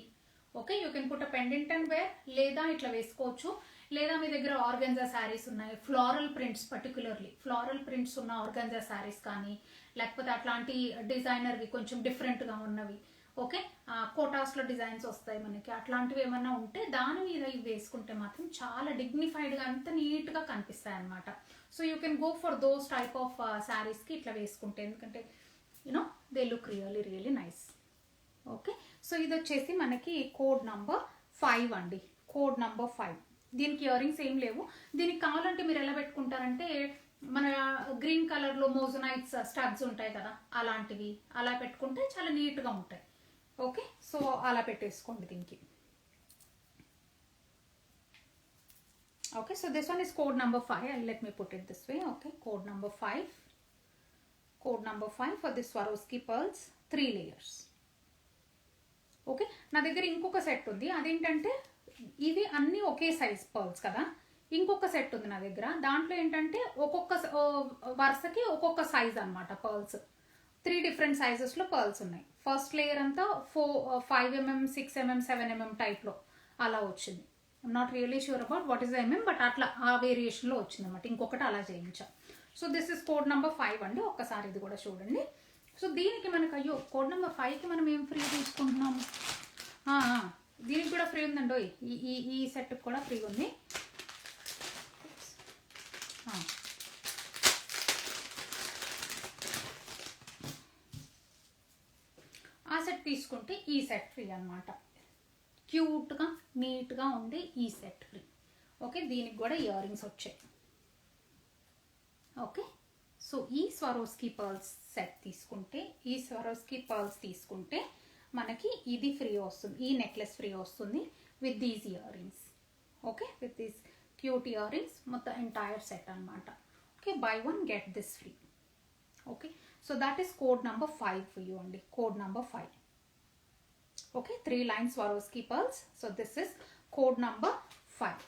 A: Okay, you can put a pendant and wear, లేదా ఇట్లా వేసుకోవచ్చు. లేదా మీ దగ్గర ఆర్గన్జా శారీస్ ఉన్నాయి, floral prints, particularly floral prints ఉన్న ఆర్గన్జా శారీస్ కానీ లేకపోతే అట్లాంటి డిజైనర్వి కొంచెం డిఫరెంట్గా ఉన్నవి. ఓకే, కోటాస్లో డిజైన్స్ వస్తాయి మనకి. అట్లాంటివి ఏమన్నా ఉంటే దాని మీద ఇవి వేసుకుంటే మాత్రం చాలా డిగ్నిఫైడ్గా అంత నీట్గా కనిపిస్తాయి అనమాట. So you can go for those type of శారీస్కి ఇట్లా వేసుకుంటే, ఎందుకంటే they look really really nice. Okay, so ఇది వచ్చేసి మనకి కోడ్ నంబర్ 5 అండి. కోడ్ నంబర్ 5 దీనికి ఇయర్ రింగ్స్ ఏం లేవు. దీనికి కావాలంటే మీరు ఎలా పెట్టుకుంటారంటే మన గ్రీన్ కలర్లో మోజనైట్స్ స్టడ్స్ ఉంటాయి కదా, అలాంటివి అలా పెట్టుకుంటే చాలా నీట్గా ఉంటాయి. ఓకే, సో అలా పెట్టేసుకోండి దీనికి. Okay, so this one is code number 5. Let me put it this way. Okay, code number 5. Code number 5 for this Swarovski pearls 3 layers. Okay, నా దగ్గర ఇంకొక సెట్ ఉంది. అదేంటంటే ఇవి అన్నీ ఒకే సైజ్ పర్ల్స్ కదా. ఇంకొక సెట్ ఉంది నా దగ్గర. దాంట్లో ఏంటంటే ఒక్కొక్క వరుసకి ఒక్కొక్క సైజ్ అనమాట పర్ల్స్. 3 డిఫరెంట్ సైజెస్లో పర్ల్స్ ఉన్నాయి. ఫస్ట్ లేయర్ అంతా 5mm, 6mm, 7mm టైప్లో అలా వచ్చింది. I'm not really sure about what is the MM, but అట్లా ఆ వేరియేషన్లో వచ్చింది అనమాట. ఇంకొకటి అలా చేయించాం. So this is code number 5 అండి. ఒక్కసారి ఇది కూడా చూడండి. సో దీనికి మనకు కోడ్ నెంబర్ 5కి మనం ఏం ఫ్రీ తీసుకుంటున్నాము? దీనికి కూడా ఫ్రీ ఉందండి. ఈ సెట్కి కూడా ఫ్రీ ఉంది. ఆ సెట్ తీసుకుంటే ఈ సెట్ ఫ్రీ అనమాట. క్యూట్గా నీట్గా ఉండే ఈ సెట్ ఫ్రీ. ఓకే, దీనికి కూడా ఇయర్ రింగ్స్ వచ్చాయి. ఓకే, సో ఈ స్వరోస్కి పర్ల్స్ సెట్ తీసుకుంటే, ఈ స్వరోస్కి పర్ల్స్ తీసుకుంటే మనకి ఇది ఫ్రీ వస్తుంది. ఈ నెక్లెస్ ఫ్రీ వస్తుంది with these ear rings. Okay, with these cute ear rings మొత్తం ఎంటైర్ సెట్ అనమాట. Okay, by 1 get this free. Okay, So that is code number 5 for you only. Code number 5. Okay, 3 lines Swarovski pearls. So this is code number 5.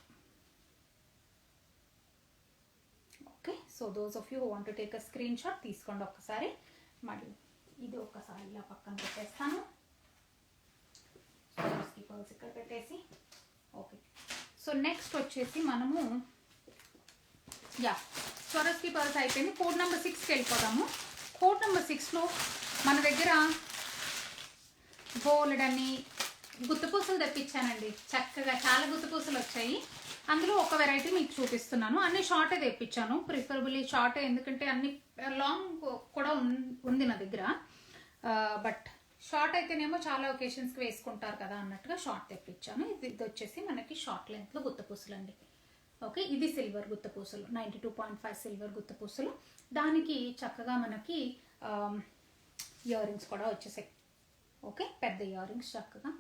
A: Okay, so those of you who want to take a screenshot, తీసుకోండి ఒక్కసారి. మరి ఇది ఒక్కసారి ఇలా పక్కన పెట్టేస్తాను. Swarovski pearls ఇక్కడ పెట్టేసి. ఓకే, సో నెక్స్ట్ వచ్చేసి మనము Swarovski pearls అయిపోయింది. కోడ్ నెంబర్ 6కి వెళ్ళిపోదాము. కోడ్ నెంబర్ 6లో మన దగ్గర బోలెడన్ని గుత్తపూసలు తెప్పించానండి. చక్కగా చాలా గుత్తపూసలు వచ్చాయి. అందులో ఒక వెరైటీ మీకు చూపిస్తున్నాను. అన్ని షార్టే తెప్పించాను, ప్రిఫరబుల్లీ షార్టే, ఎందుకంటే అన్ని లాంగ్ కూడా ఉంది నా దగ్గర. బట్ షార్ట్ అయితేనేమో చాలా ఒకేషన్స్కి వేసుకుంటారు కదా అన్నట్టుగా షార్ట్ తెప్పించాను. ఇది వచ్చేసి మనకి షార్ట్ లెంత్లో గుత్తపూసలు అండి. ఓకే, ఇది సిల్వర్ గుత్తపూసలు, 92.5 సిల్వర్ గుత్తపూసలు. దానికి చక్కగా మనకి ఇయర్ రింగ్స్ కూడా వచ్చేసాయి. ఓకే, పెద్ద ఇయర్ రింగ్స్ చక్కగా.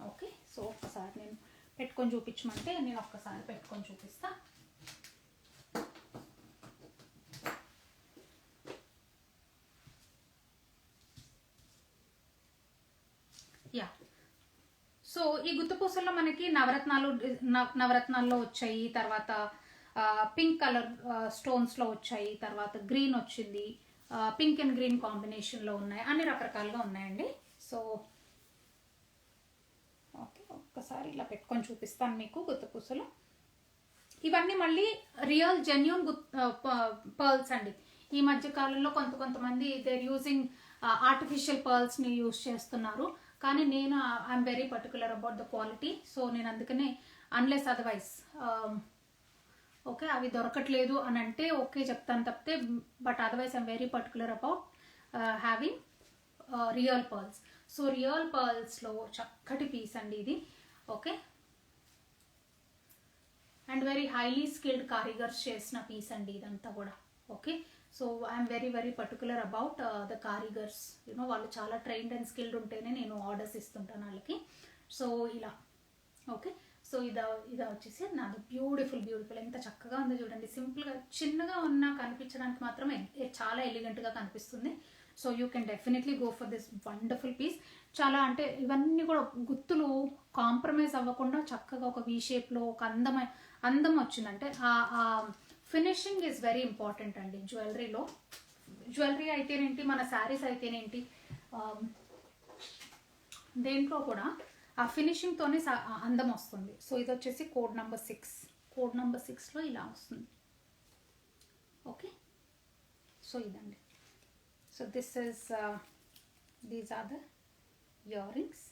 A: ఓకే, సో ఒక్కసారి నేను పెట్టుకొని చూపించమంటే నేను ఒక్కసారి పెట్టుకొని చూపిస్తా. యా, సో ఈ గుత్తపూసల్లో మనకి నవరత్నాల్లో వచ్చాయి, తర్వాత పింక్ కలర్ స్టోన్స్లో వచ్చాయి, తర్వాత గ్రీన్ వచ్చింది, పింక్ అండ్ గ్రీన్ కాంబినేషన్లో ఉన్నాయి, అన్ని రకరకాలుగా ఉన్నాయండి. సో ఓకే, ఒక్కసారి ఇలా పెట్టుకొని చూపిస్తాను మీకు గుత్తపూసలు. ఇవన్నీ మళ్ళీ రియల్ జెన్యూన్ పర్ల్స్ అండి. ఈ మధ్య కాలంలో కొంతమంది దేర్ యూజింగ్ ఆర్టిఫిషియల్ పర్ల్స్ని యూజ్ చేస్తున్నారు, కానీ నేను I'm very particular about the quality. So నేను అందుకనే అన్లెస్ అదర్వైజ్ ఓకే అవి దొరకట్లేదు అని అంటే ఓకే చెప్తాను తప్పితే, but otherwise I'm very particular about having real pearls. So real పర్ల్స్లో చక్కటి పీస్ అండి ఇది. Okay, and very highly skilled karigars చేసిన పీస్ అండి ఇదంతా కూడా. Okay, so I'm very very particular about the karigars. You know వాళ్ళు చాలా ట్రైన్డ్ అండ్ స్కిల్డ్ ఉంటేనే నేను ఆర్డర్స్ ఇస్తుంటాను వాళ్ళకి. సో ఇలా ఓకే, సో ఇది వచ్చేసి నాది బ్యూటిఫుల్ ఎంత చక్కగా ఉందో చూడండి. సింపుల్గా చిన్నగా ఉన్నా కనిపించడానికి మాత్రం చాలా ఎలిగెంట్గా కనిపిస్తుంది. So you can definitely go for this wonderful piece. చాలా అంటే ఇవన్నీ కూడా గుత్తులు కాంప్రమైజ్ అవ్వకుండా చక్కగా ఒక వీ షేప్లో ఒక అందం వచ్చిందంటే ఆ ఫినిషింగ్ ఈజ్ వెరీ ఇంపార్టెంట్ అండి జ్యువెలరీలో. జ్యువెలరీ అయితేనేంటి, మన శారీస్ అయితేనేంటి, దేంట్లో కూడా ఆ ఫినిషింగ్తోనే అందం వస్తుంది. సో ఇది వచ్చేసి కోడ్ నెంబర్ 6. కోడ్ నెంబర్ 6లో ఇలా వస్తుంది. ఓకే, సో ఇదండి. So this is these are the ear rings.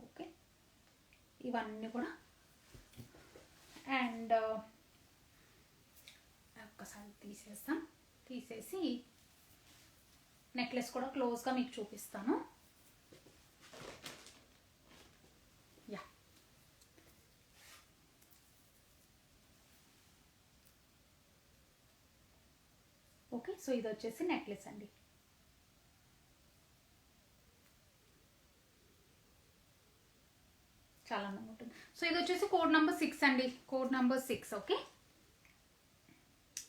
A: Okay, ఇవన్నీ కూడా. అండ్ ఒక్కసారి తీసేసి నెక్లెస్ కూడా క్లోజ్గా మీకు చూపిస్తాను. యా, ఓకే, సో ఇది వచ్చేసి నెక్లెస్ అండి. చాలా అందంగా ఉంటుంది. సో ఇది వచ్చేసి కోడ్ నెంబర్ 6 అండి. Code number 6. Okay,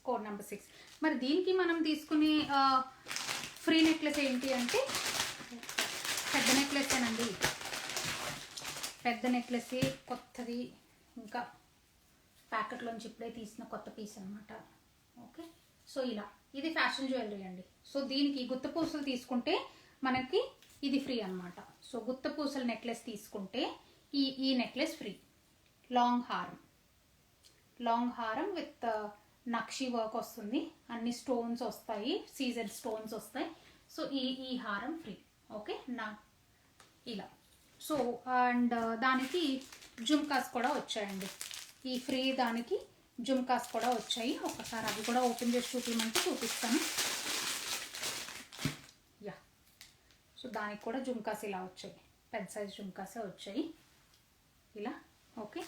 A: code number 6. మరి దీనికి మనం తీసుకునే ఫ్రీ నెక్లెస్ ఏంటి అంటే పెద్ద నెక్లెసేనండి. పెద్ద నెక్లెస్ కొత్తది, ఇంకా ప్యాకెట్లోంచి ఇప్పుడే తీసిన కొత్త పీస్ అనమాట. ఓకే, సో ఇలా ఇది ఫ్యాషన్ జ్యువెలరీ అండి. సో దీనికి గుత్తపూసలు తీసుకుంటే మనకి ఇది ఫ్రీ అనమాట. సో గుత్తపూసల నెక్లెస్ తీసుకుంటే ఈ నెక్లెస్ ఫ్రీ. లాంగ్ హారం విత్ నక్షి వర్క్ వస్తుంది, అన్ని స్టోన్స్ వస్తాయి, సీజెడ్ స్టోన్స్ వస్తాయి. సో ఈ హారం ఫ్రీ. ఓకే నా ఇలా. సో అండ్ దానికి జుమ్కాస్ కూడా వచ్చాయండి. ఈ ఫ్రీ దానికి జుమ్కాస్ కూడా వచ్చాయి. ఒకసారి అవి కూడా ఓపెన్ చేసి చూపించమంటే చూపిస్తాను. యా, సో దానికి కూడా జుమ్కాస్ ఇలా వచ్చాయి, పెద్ద సైజ్ జుమ్కాసే వచ్చాయి ఇలా. ఓకే,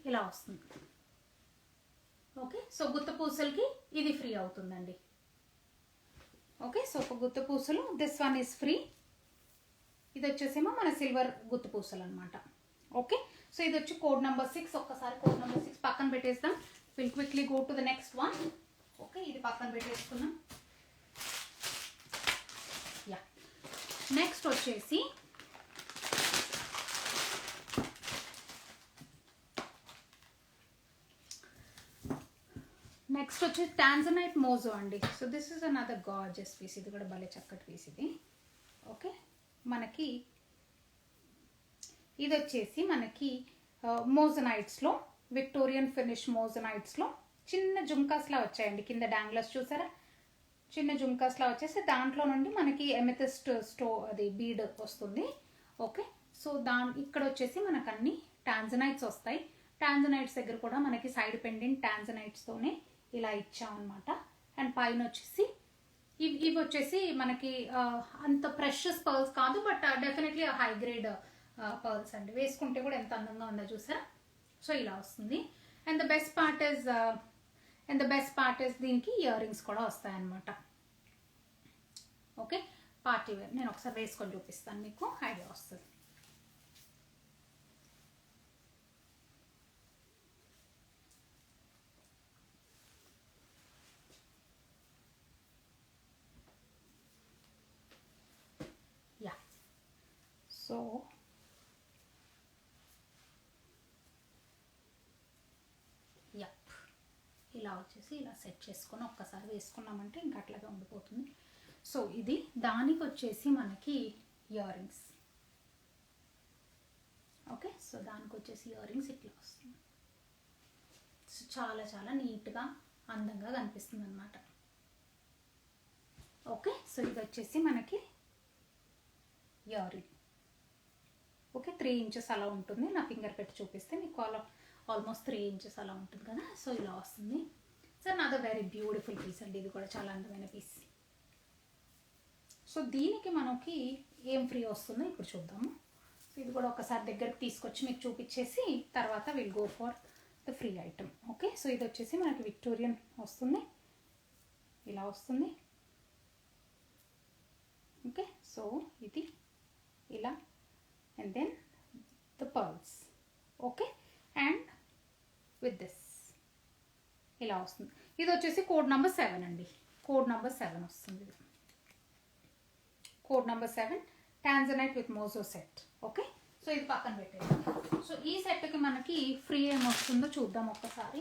A: ఇలా వస్తుంది. ఓకే, సో గుత్తపూసలకి ఇది ఫ్రీ అవుతుందండి. ఓకే, సో ఒక గుత్తపూసలు దిస్ వన్ ఈజ్ ఫ్రీ. ఇది వచ్చేసేమో మన సిల్వర్ గుత్తపూసలు అనమాట. ఓకే, సో ఇది వచ్చి కోడ్ నెంబర్ 6. ఒక్కసారి కోడ్ నెంబర్ 6 పక్కన పెట్టేస్తాం. Will quickly go to the next one. Okay, ఇది పక్కన పెట్టేసుకున్నాం. యా, నెక్స్ట్ వచ్చేసి టాంజనైట్ మోజో అండి. So this is another gorgeous piece. ఇది కూడా భలే చక్కటి పీస్ ఇది. ఓకే, మనకి ఇది వచ్చేసి మనకి మోజనైట్స్లో, విక్టోరియన్ ఫినిష్ మోజనైట్స్లో చిన్న జుమ్కాస్లా వచ్చాయండి. కింద డాంగ్లర్స్ చూసారా, చిన్న జుమ్కాస్లా వచ్చేసి దాంట్లో నుండి మనకి ఎమెథిస్ట్ అది బీడ్ వస్తుంది. ఓకే, సో ఇక్కడ వచ్చేసి మనకు అన్ని టాంజనైట్స్ వస్తాయి. టాంజనైట్స్ దగ్గర కూడా మనకి సైడ్ పెండెంట్ టాంజనైట్స్తోనే ఇలా ఇచ్చామన్నమాట. అండ్ పైన వచ్చేసి ఇవి వచ్చేసి మనకి అంత ప్రెషస్ పర్ల్స్ కాదు, but definitely high grade pearls అండి. వేసుకుంటే కూడా ఎంత అందంగా ఉందో చూసారా. సో ఇలా వస్తుంది. And the best part is దీనికి ఇయర్ రింగ్స్ కూడా వస్తాయన్నమాట. Okay, party wear. నేను ఒకసారి వేసుకొని చూపిస్తాను, మీకు ఐడియా వస్తుంది. యా, సో ఇలా వచ్చేసి ఇలా సెట్ చేసుకొని ఒక్కసారి వేసుకున్నామంటే ఇంకా అట్లాగే ఉండిపోతుంది. సో ఇది దానికి వచ్చేసి మనకి ఇయర్ రింగ్స్. ఓకే, సో దానికి వచ్చేసి ఇయర్ రింగ్స్ ఇట్లా వస్తుంది. సో చాలా చాలా నీట్గా అందంగా కనిపిస్తుంది అనమాట. ఓకే, సో ఇది వచ్చేసి మనకి ఇయర్ రింగ్. ఓకే, 3 ఇంచెస్ అలా ఉంటుంది. నా ఫింగర్ పెట్టి చూపిస్తే మీకు ఆల్మోస్ట్ 3 ఇంచెస్ అలా ఉంటుంది కదా. సో ఇలా వస్తుంది. సో నాది వెరీ బ్యూటిఫుల్ పీస్ అండి. ఇది కూడా చాలా అందమైన పీస్. సో దీనికి మనకి ఏం ఫ్రీ వస్తుందో ఇప్పుడు చూద్దాము. సో ఇది కూడా ఒకసారి దగ్గరికి తీసుకొచ్చి మీకు చూపించేసి తర్వాత will go for the free item. Okay, so ఇది వచ్చేసి మనకి విక్టోరియన్ వస్తుంది, ఇలా వస్తుంది. ఓకే, సో ఇది ఇలా and then the pearls. Okay, and with this ఇలా వస్తుంది. ఇది వచ్చేసి కోడ్ నెంబర్ 7 అండి. కోడ్ నెంబర్ 7 వస్తుంది. Code number 7 tanzanite with Mojo set. Okay, so ఇది పక్కన పెట్టేది. సో ఈ సెట్కి మనకి ఫ్రీ ఏం వస్తుందో చూద్దాం ఒక్కసారి.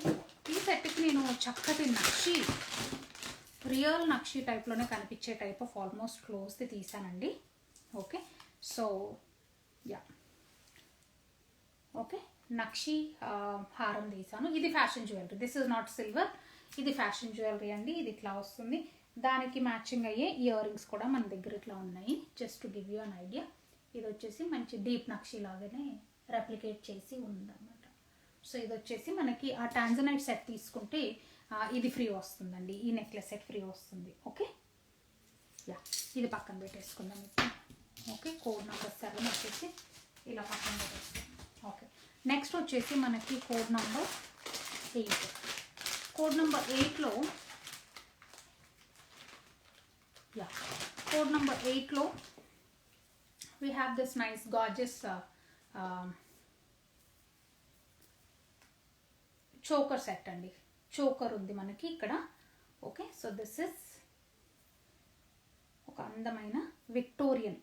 A: ఈ సెట్కి నేను చక్కటి నక్షి, రియల్ నక్షి టైప్లోనే కనిపించే టైప్ ఆఫ్ ఆల్మోస్ట్ క్లోజ్ది తీసానండి. ఓకే, సో యా, ఓకే, నక్షి హారం తీసాను. ఇది fashion jewellery. This is not silver, ఇది ఫ్యాషన్ జ్యువెలరీ అండి. ఇది ఇట్లా వస్తుంది. దానికి మ్యాచింగ్ అయ్యే ఇయర్ రింగ్స్ కూడా మన దగ్గర ఇట్లా ఉన్నాయి. Just to give you an idea. ఇది వచ్చేసి మంచి డీప్ నక్షి లాగానే రెప్లికేట్ చేసి ఉందన్నమాట. సో ఇది వచ్చేసి మనకి ఆ టాంజనైట్ సెట్ తీసుకుంటే ఇది ఫ్రీ వస్తుందండి. ఈ నెక్లెస్ సెట్ ఫ్రీ వస్తుంది. ఓకే, యా, ఇది పక్కన పెట్టేసుకుందాం ఇప్పుడు. ఓకే, కోడ్ నెంబర్ 7 వచ్చేసి ఇలా పక్కన పెట్టేసుకుందాం. ఓకే, నెక్స్ట్ వచ్చేసి మనకి కోడ్ నెంబర్ 8. కోడ్ నెంబర్ 8లో యా, కోడ్ నెంబర్ 8లో we have this nice gorgeous choker set అండి. చోకర్ ఉంది మనకి ఇక్కడ. ఓకే, సో దిస్ ఇస్ ఒక అందమైన విక్టోరియన్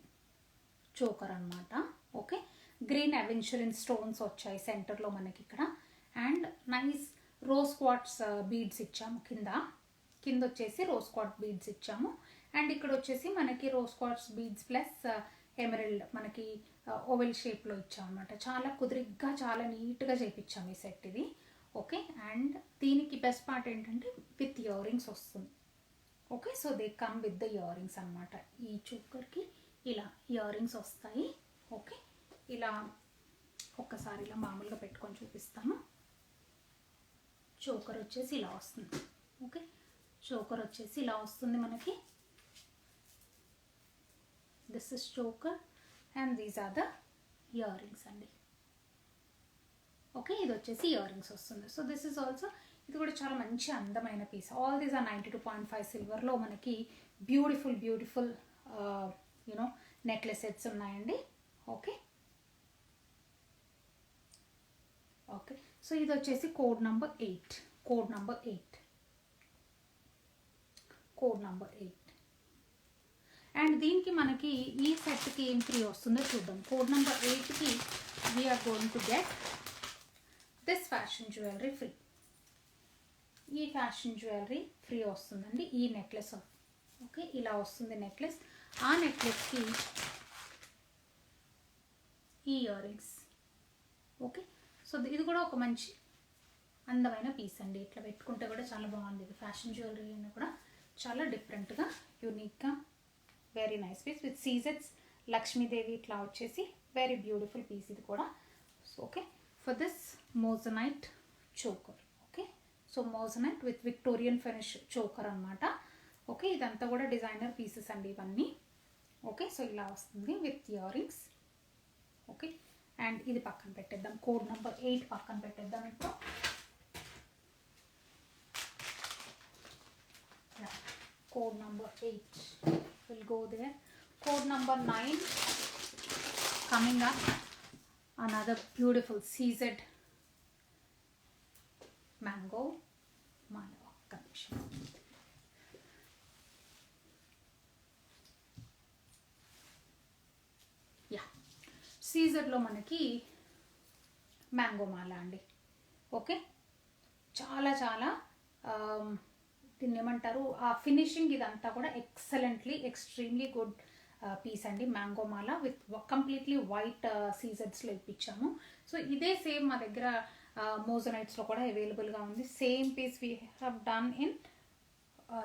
A: చోకర్ అన్నమాట. ఓకే, గ్రీన్ అవెంచరిన్ స్టోన్స్ వచ్చాయి సెంటర్లో మనకి ఇక్కడ. And nice rose quartz beads ఇచ్చాము. కింద వచ్చేసి రోజ్ క్వార్ట్స్ బీడ్స్ ఇచ్చాము. అండ్ ఇక్కడ వచ్చేసి మనకి rose quartz beads plus emerald మనకి ఓవెల్ షేప్లో ఇచ్చాము అనమాట. చాలా కుదిరిగ్గా చాలా నీట్గా చేయించాము ఈ సెట్ ఇది. ఓకే, అండ్ దీనికి బెస్ట్ పార్ట్ ఏంటంటే విత్ ఇయర్ రింగ్స్ వస్తుంది. Okay, so they come with the ear rings అనమాట. ఈ చోకర్కి ఇలా ఇయర్ రింగ్స్ వస్తాయి. ఓకే, ఇలా ఒక్కసారి ఇలా మామూలుగా పెట్టుకొని చూపిస్తాము. చోకర్ వచ్చేసి ఇలా వస్తుంది. ఓకే, చోకర్ వచ్చేసి ఇలా వస్తుంది మనకి. This is choker and these are the ear rings అండి. ఓకే, ఇది వచ్చేసి ఇయర్ రింగ్స్ వస్తుంది. సో దిస్ ఇస్ ఆల్సో, ఇది కూడా చాలా మంచి అందమైన పీస్. ఆల్ దీస్ ఆర్ 92.5 సిల్వర్లో మనకి బ్యూటిఫుల్ యూనో నెక్లెస్ సెట్స్ ఉన్నాయండి. ఓకే, ఓకే, సో ఇది వచ్చేసి code number 8. Code number 8 and దీనికి మనకి ఈ సెట్కి ఏం ఫ్రీ వస్తుందో చూద్దాం. కోడ్ నెంబర్ 8కి we are going to get this fashion jewellery free. ఈ ఫ్యాషన్ జ్యువెలరీ ఫ్రీ వస్తుందండి. ఈ నెక్లెస్ ఓకే, ఇలా వస్తుంది నెక్లెస్. ఆ నెక్లెస్కి ఈ ఇయర్ రింగ్స్. ఓకే, సో ఇది కూడా ఒక మంచి అందమైన పీస్ అండి. ఇట్లా పెట్టుకుంటే కూడా చాలా బాగుంది. ఇది ఫ్యాషన్ జ్యువెలరీ అని కూడా చాలా డిఫరెంట్గా యూనిక్గా వెరీ నైస్ పీస్ విత్ సీజెట్స్, లక్ష్మీదేవి ఇట్లా వచ్చేసి వెరీ బ్యూటిఫుల్ పీస్ ఇది కూడా. So okay, for this moissanite choker. Okay, so moissanite with Victorian finish choker అనమాట. ఓకే, ఇదంతా కూడా డిజైనర్ పీసెస్ అండి ఇవన్నీ. ఓకే, సో ఇలా వస్తుంది with ear rings. Okay, and ఇది పక్కన పెట్టేద్దాం. కోడ్ నెంబర్ 8 పక్కన పెట్టేద్దాం. ఇప్పుడు code number 8 will go there. Code number 9 coming up, another beautiful CZ mango mala collection. సీజర్లో మనకి మ్యాంగో మాల అండి. ఓకే, చాలా చాలా దీన్ని ఏమంటారు, ఆ ఫినిషింగ్ ఇదంతా కూడా ఎక్స్ట్రీమ్లీ గుడ్ పీస్ అండి. మ్యాంగో మాల విత్ కంప్లీట్లీ వైట్ సీజర్స్లో ఇప్పించాము. సో ఇదే సేమ్ మా దగ్గర మోజనైట్స్లో కూడా అవైలబుల్గా ఉంది. Same piece we have done in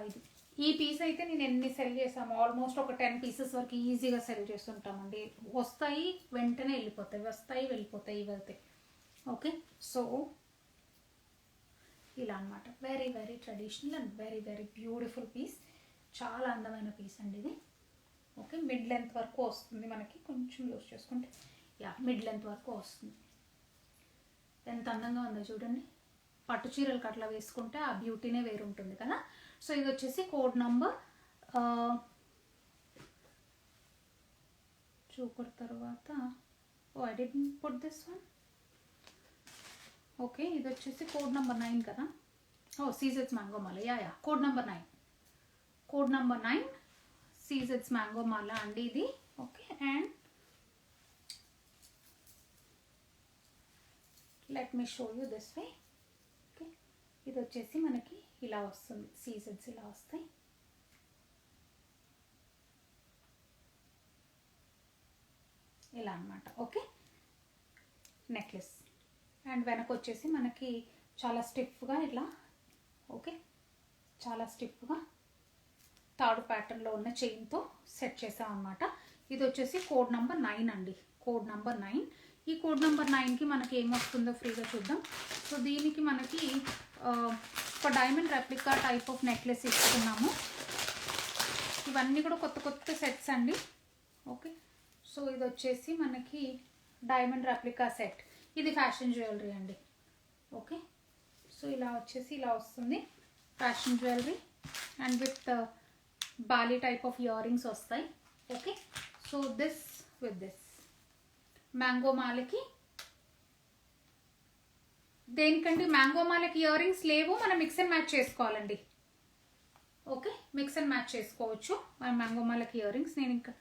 A: ఇది. ఈ పీస్ అయితే నేను ఎన్ని సెల్ చేసాము, ఆల్మోస్ట్ ఒక 10 పీసెస్ వరకు ఈజీగా సెల్ చేస్తుంటామండి. వస్తాయి వెంటనే వెళ్ళిపోతాయి, వస్తాయి వెళ్ళిపోతాయి, వెళ్తాయి. ఓకే, సో ఇలా అనమాట. Very very traditional and very very beautiful piece. చాలా అందమైన పీస్ అండి ఇది. ఓకే, మిడ్ లెంత్ వరకు వస్తుంది మనకి. కొంచెం యూస్ చేసుకుంటే మిడ్ లెంత్ వరకు వస్తుంది. ఎంత అందంగా ఉందో చూడండి. పట్టు చీరలకు అట్లా వేసుకుంటే ఆ బ్యూటీనే వేరు ఉంటుంది కదా. సో ఇది వచ్చేసి కోడ్ నంబర్ చూపర్ తర్వాత I didn't put this one. Okay, ఇది వచ్చేసి కోడ్ నెంబర్ 9 కదా. సీజెట్స్ మ్యాంగో మాల. Code number 9. కోడ్ నెంబర్ 9 సీజెట్స్ మ్యాంగో మాల అండి ఇది. Okay, and let me show you this way. Okay, ఇది వచ్చేసి మనకి ఇలా వస్తుంది. సీజెట్స్ ఇలా వస్తాయి. ఇలా అన్నమాట. ఓకే, నెక్లెస్ అండ్ వెనక వచ్చేసి మనకి చాలా స్టిఫ్గా ఇట్లా. ఓకే, చాలా స్టిఫ్గా తాడు ప్యాటర్న్లో ఉన్న చైన్తో సెట్ చేసాం అన్నమాట. ఇది వచ్చేసి కోడ్ నెంబర్ 9 అండి. Code number 9. ఈ కోడ్ నెంబర్ 9కి మనకి ఏమొస్తుందో ఫ్రీగా చూద్దాం. సో దీనికి మనకి ఒక diamond replica type of necklace ఇస్తున్నాము. ఇవన్నీ కూడా కొత్త కొత్త సెట్స్ అండి. ఓకే, సో ఇది వచ్చేసి మనకి డైమండ్ రెప్లికా సెట్. ఇది ఫ్యాషన్ జ్యువెలరీ అండి. ఓకే, సో ఇలా వచ్చేసి ఇలా వస్తుంది fashion jewellery and with bali type of earrings వస్తాయి. Okay, so this with this mango మాలకి. దేనికండి మ్యాంగో మాలకి ఇయర్ రింగ్స్ లేవు, మనం మిక్స్ అండ్ మ్యాచ్ చేసుకోవాలండి. ఓకే, మిక్స్ అండ్ మ్యాచ్ చేసుకోవచ్చు మ్యాంగో మాలకి ఇయర్ రింగ్స్. నేను ఇంకా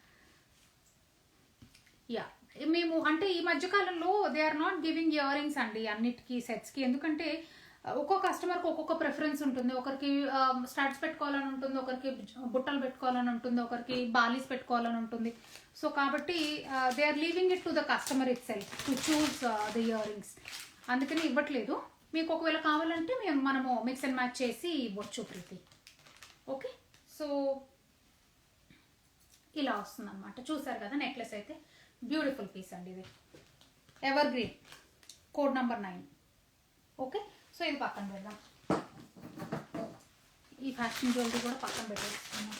A: మేము అంటే ఈ మధ్యకాలంలో they are not giving earrings అండి అన్నిటికీ సెట్స్కి. ఎందుకంటే ఒక్కొక్క కస్టమర్కి ఒక్కొక్క ప్రిఫరెన్స్ ఉంటుంది. ఒకరికి స్టార్ట్స్ పెట్టుకోవాలని ఉంటుంది, ఒకరికి బుట్టలు పెట్టుకోవాలని ఉంటుంది, ఒకరికి బాలీస్ పెట్టుకోవాలని ఉంటుంది. సో కాబట్టి they are leaving it to the customer itself to choose the year rings. అందుకని ఇవ్వట్లేదు. మీకు ఒకవేళ కావాలంటే మనము మిక్స్ అండ్ మ్యాచ్ చేసి ఇవ్వచ్చు ప్రీతి. ఓకే, సో ఇలా వస్తుంది అనమాట. చూసారు కదా నెక్లెస్ అయితే బ్యూటిఫుల్ పీస్ అండి ఇది. Ever green code number 9. Okay, so ఇది పక్కన పెడదాం. ఈ ఫ్యాషన్ జ్యువెలరీ కూడా పక్కన పెట్టేస్తున్నాం.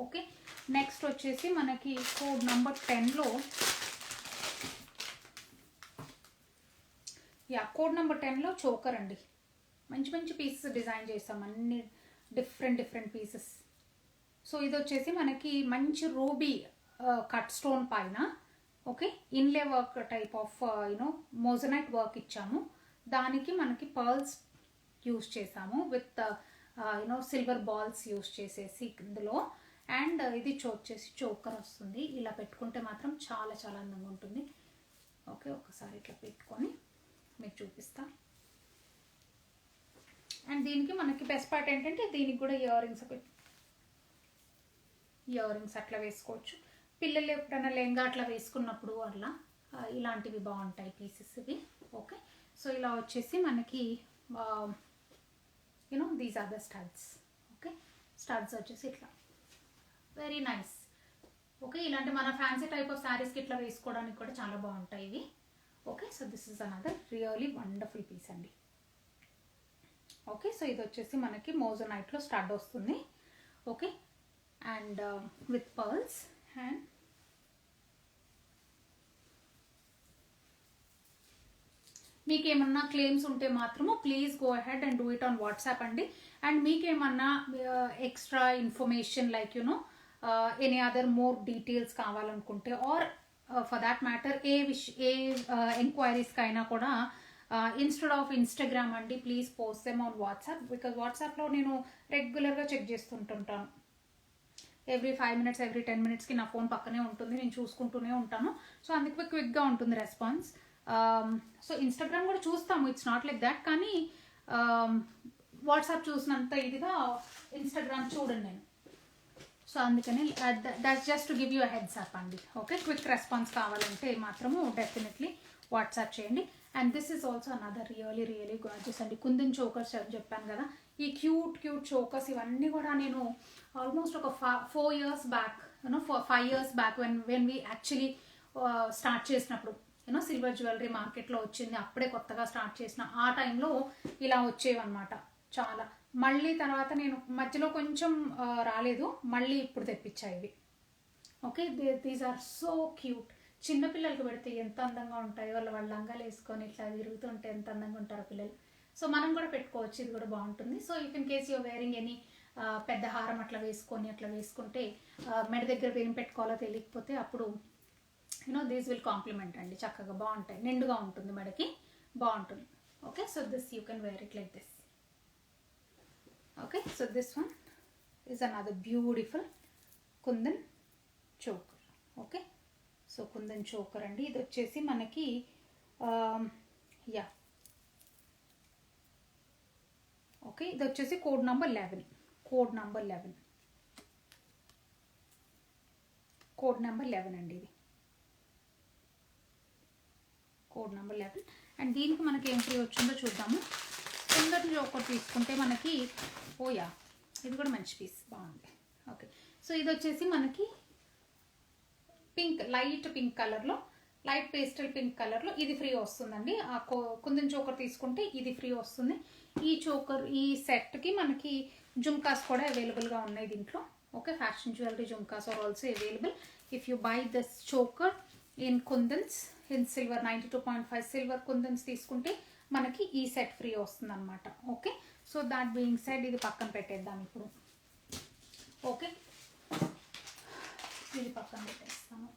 A: ఓకే, నెక్స్ట్ వచ్చేసి మనకి కోడ్ నెంబర్ 10లో కోడ్ నెంబర్ 10లో చోకర్ అండి. మంచి మంచి పీసెస్ డిజైన్ చేస్తాం, అన్ని డిఫరెంట్ పీసెస్. సో ఇది వచ్చేసి మనకి మంచి రూబీ కట్ స్టోన్ పైన. Okay, inlay work type of moissanite work ఇచ్చాము. దానికి మనకి పర్ల్స్ యూస్ చేసాము విత్ సిల్వర్ బాల్స్ యూస్ చేసేసి ఇందులో. అండ్ ఇది వచ్చేసి చోకర్ వస్తుంది. ఇలా పెట్టుకుంటే మాత్రం చాలా చాలా అందంగా ఉంటుంది. ఓకే, ఒకసారి ఇట్లా పెట్టుకొని మీకు చూపిస్తా. అండ్ దీనికి మనకి బెస్ట్ పార్ట్ ఏంటంటే దీనికి కూడా ఇయర్ రింగ్స్ అట్లా వేసుకోవచ్చు. పిల్లలు ఎప్పుడైనా లెంగా అట్లా వేసుకున్నప్పుడు అట్లా ఇలాంటివి బాగుంటాయి పీసెస్ ఇవి. ఓకే, సో ఇలా వచ్చేసి మనకి these are the studs. Okay, studs వచ్చేసి ఇట్లా వెరీ నైస్. ఓకే, ఇలాంటి మన ఫ్యాన్సీ టైప్ ఆఫ్ శారీస్కి ఇట్లా వేసుకోవడానికి కూడా చాలా బాగుంటాయి ఇవి. Okay, so this is another really wonderful piece అండి. ఓకే, సో ఇది వచ్చేసి మనకి మోజనైట్లో స్టడ్ వస్తుంది. Okay, and with pearls. And మీకేమన్నా క్లెయిమ్స్ ఉంటే మాత్రము please go ahead and do it on WhatsApp అండి. అండ్ మీకేమన్నా extra information like any other more details కావాలనుకుంటే ఆర్ ఫర్ దాట్ మ్యాటర్ ఏ ఎంక్వైరీస్కి అయినా కూడా ఇన్స్టెడ్ ఆఫ్ ఇన్స్టాగ్రామ్ అండి, please post them on WhatsApp. Because వాట్సాప్లో నేను రెగ్యులర్గా చెక్ చేస్తుంటుంటాను. ఎవ్రీ 5 minutes ఎవ్రీ 10 minutesకి నా ఫోన్ పక్కనే ఉంటుంది, నేను చూసుకుంటూనే ఉంటాను. సో అందుకు క్విక్గా ఉంటుంది రెస్పాన్స్. సో ఇన్స్టాగ్రామ్ కూడా చూస్తాము, ఇట్స్ నాట్ లైక్ దాట్. కానీ వాట్సాప్ చూసినంత ఇదిగా ఇన్స్టాగ్రామ్ చూడండి నేను. సో అందుకని that's just to give you a heads up అండి. ఓకే, క్విక్ రెస్పాన్స్ కావాలంటే మాత్రము డెఫినెట్లీ వాట్సాప్ చేయండి. And this is also another really gorgeous అండి. కుందన్ చోకర్స్ చెప్పాను కదా, ఈ క్యూట్ చోకర్స్ ఇవన్నీ కూడా నేను ఆల్మోస్ట్ ఒక 4 years back 5 years back when we actually start చేసినప్పుడు సిల్వర్ జ్యువెలరీ మార్కెట్లో వచ్చింది, అప్పుడే కొత్తగా స్టార్ట్ చేసిన ఆ టైంలో ఇలా వచ్చేవన్నమాట చాలా. మళ్ళీ తర్వాత నేను మధ్యలో కొంచెం రాలేదు, మళ్ళీ ఇప్పుడు తెప్పించా ఇవి. Okay, these are so cute. చిన్నపిల్లలకి పెడితే ఎంత అందంగా ఉంటాయో, వాళ్ళ లంగాలు వేసుకొని ఇట్లా తిరుగుతుంటే ఎంత అందంగా ఉంటారో పిల్లలు. సో మనం కూడా పెట్టుకోవచ్చు, ఇది కూడా బాగుంటుంది. So if in case you're wearing any పెద్ద హారం అట్లా వేసుకుంటే మెడ దగ్గర ఏం పెట్టుకోవాలో తెలియకపోతే అప్పుడు దీస్ విల్ కాంప్లిమెంట్ అండి. చక్కగా బాగుంటాయి, నిండుగా ఉంటుంది, మెడకి బాగుంటుంది. Okay, so this you can wear it like this. Okay, so this one is another beautiful kundan choker. Okay, so kundan choker అండి. ఇది వచ్చేసి మనకి ఓకే, ఇది వచ్చేసి కోడ్ నెంబర్ 11. కోడ్ నెంబర్ 11 అండి. ఇది కోడ్ నెంబర్ 11. అండ్ దీనికి మనకి ఏం ఫ్రీ వచ్చిందో చూద్దాము. కుందన్ చోకర్ తీసుకుంటే మనకి ఇది కూడా మంచి పీస్, బాగుంది. ఓకే, సో ఇది వచ్చేసి మనకి లైట్ పింక్ కలర్లో, లైట్ పేస్టల్ పింక్ కలర్లో ఇది ఫ్రీ వస్తుందండి. ఆ కుందన్ చోకర్ తీసుకుంటే ఇది ఫ్రీ వస్తుంది. ఈ సెట్కి మనకి జుమ్కాస్ కూడా అవైలబుల్గా ఉన్నాయి దీంట్లో. Okay, fashion jewellery jhumkas are also available if you buy this choker in kundans in silver 92.5 silver kundans తీసుకుంటే మనకి ఈ సెట్ ఫ్రీ వస్తుంది అనమాట. Okay, so that being said ఇది పక్కన పెట్టేద్దాం ఇప్పుడు. ఓకే, ఇది పక్కన పెట్టేస్తాను.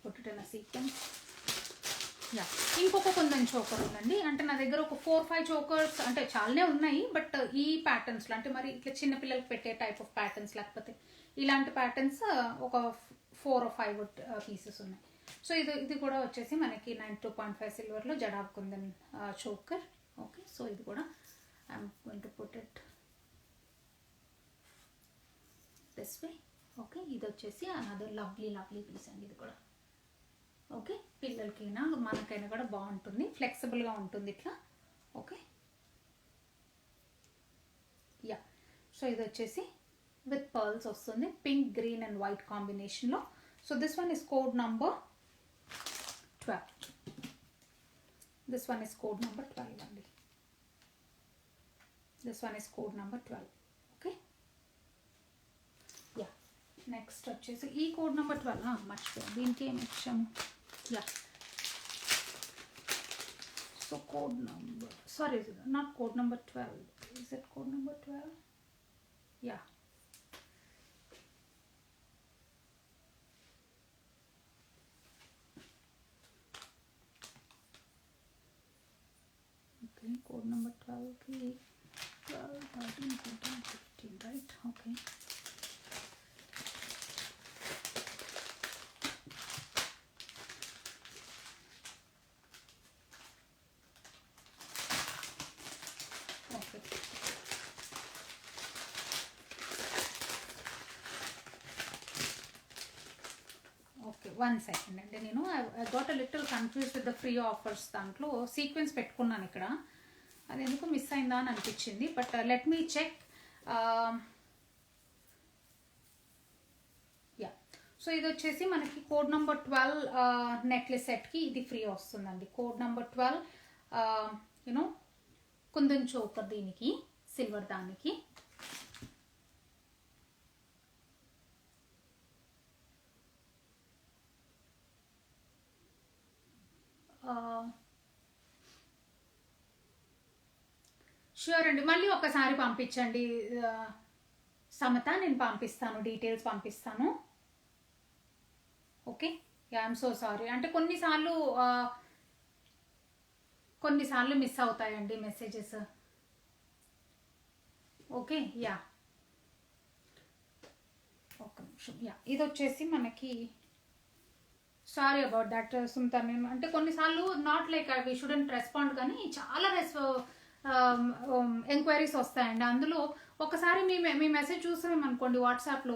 A: put it in a sequence. ఇంకొక కుందన్ చోకర్ ఉందండి. అంటే నా దగ్గర ఒక 4-5 చోకర్స్ అంటే చాలానే ఉన్నాయి, బట్ ఈ ప్యాటర్న్స్లో అంటే మరి ఇట్లా చిన్నపిల్లలకి పెట్టే టైప్ ఆఫ్ ప్యాటర్న్స్ లేకపోతే ఇలాంటి ప్యాటర్న్స్ ఒక 4 or 5 పీసెస్ ఉన్నాయి. సో ఇది కూడా వచ్చేసి మనకి 92.5 సిల్వర్లో జడాబ్ కుందన్ చోకర్. ఓకే, సో ఇది కూడా I'm going to put it this way. Okay, ఇది వచ్చేసి అనదర్ లవ్లీ పీస్ అండి. ఇది కూడా ఓకే, పిల్లలకైనా మనకైనా కూడా బాగుంటుంది, ఫ్లెక్సిబుల్గా ఉంటుంది ఇట్లా. ఓకే, సో ఇది వచ్చేసి విత్ పర్ల్స్ వస్తుంది, పింక్, గ్రీన్ అండ్ వైట్ కాంబినేషన్లో. So this one is code number 12. This one is code number 12 అండి. This one is code number 12. Okay, next వచ్చేసి ఈ కోడ్ నెంబర్ 12 మర్చిపోయాం, దీనికి ఏమి ఇచ్చాము. So code number not code number 12. Is it code number 12? Code number 12కి 12, 13, 14, 15, right. Okay, one second అండి. నేను I got a little confuse with the free offers. దాంట్లో సీక్వెన్స్ పెట్టుకున్నాను ఇక్కడ, అది ఎందుకు మిస్ అయిందా అని అనిపించింది. But let me check. Yeah, so ఇది వచ్చేసి మనకి కోడ్ నెంబర్ 12 నెక్లెస్ సెట్కి ఇది ఫ్రీ వస్తుందండి. Code number 12 you know kundan choker, దీనికి సిల్వర్ దానికి. ష్యూర్ అండి, మళ్ళీ ఒకసారి పంపించండి సమత, నేను పంపిస్తాను, డీటెయిల్స్ పంపిస్తాను. Okay, yeah, I'm so sorry. అంటే కొన్నిసార్లు మిస్ అవుతాయండి మెసేజెస్. ఓకే, యా, ఒక్క నిమిషం. యా, ఇది వచ్చేసి మనకి, సారీ అబౌట్ దట్ సుంత. నేను అంటే కొన్నిసార్లు not like we shouldn't respond, కానీ చాలా ఎంక్వైరీస్ వస్తాయండి. అందులో ఒకసారి మీ మెసేజ్ చూసామనుకోండి వాట్సాప్లో,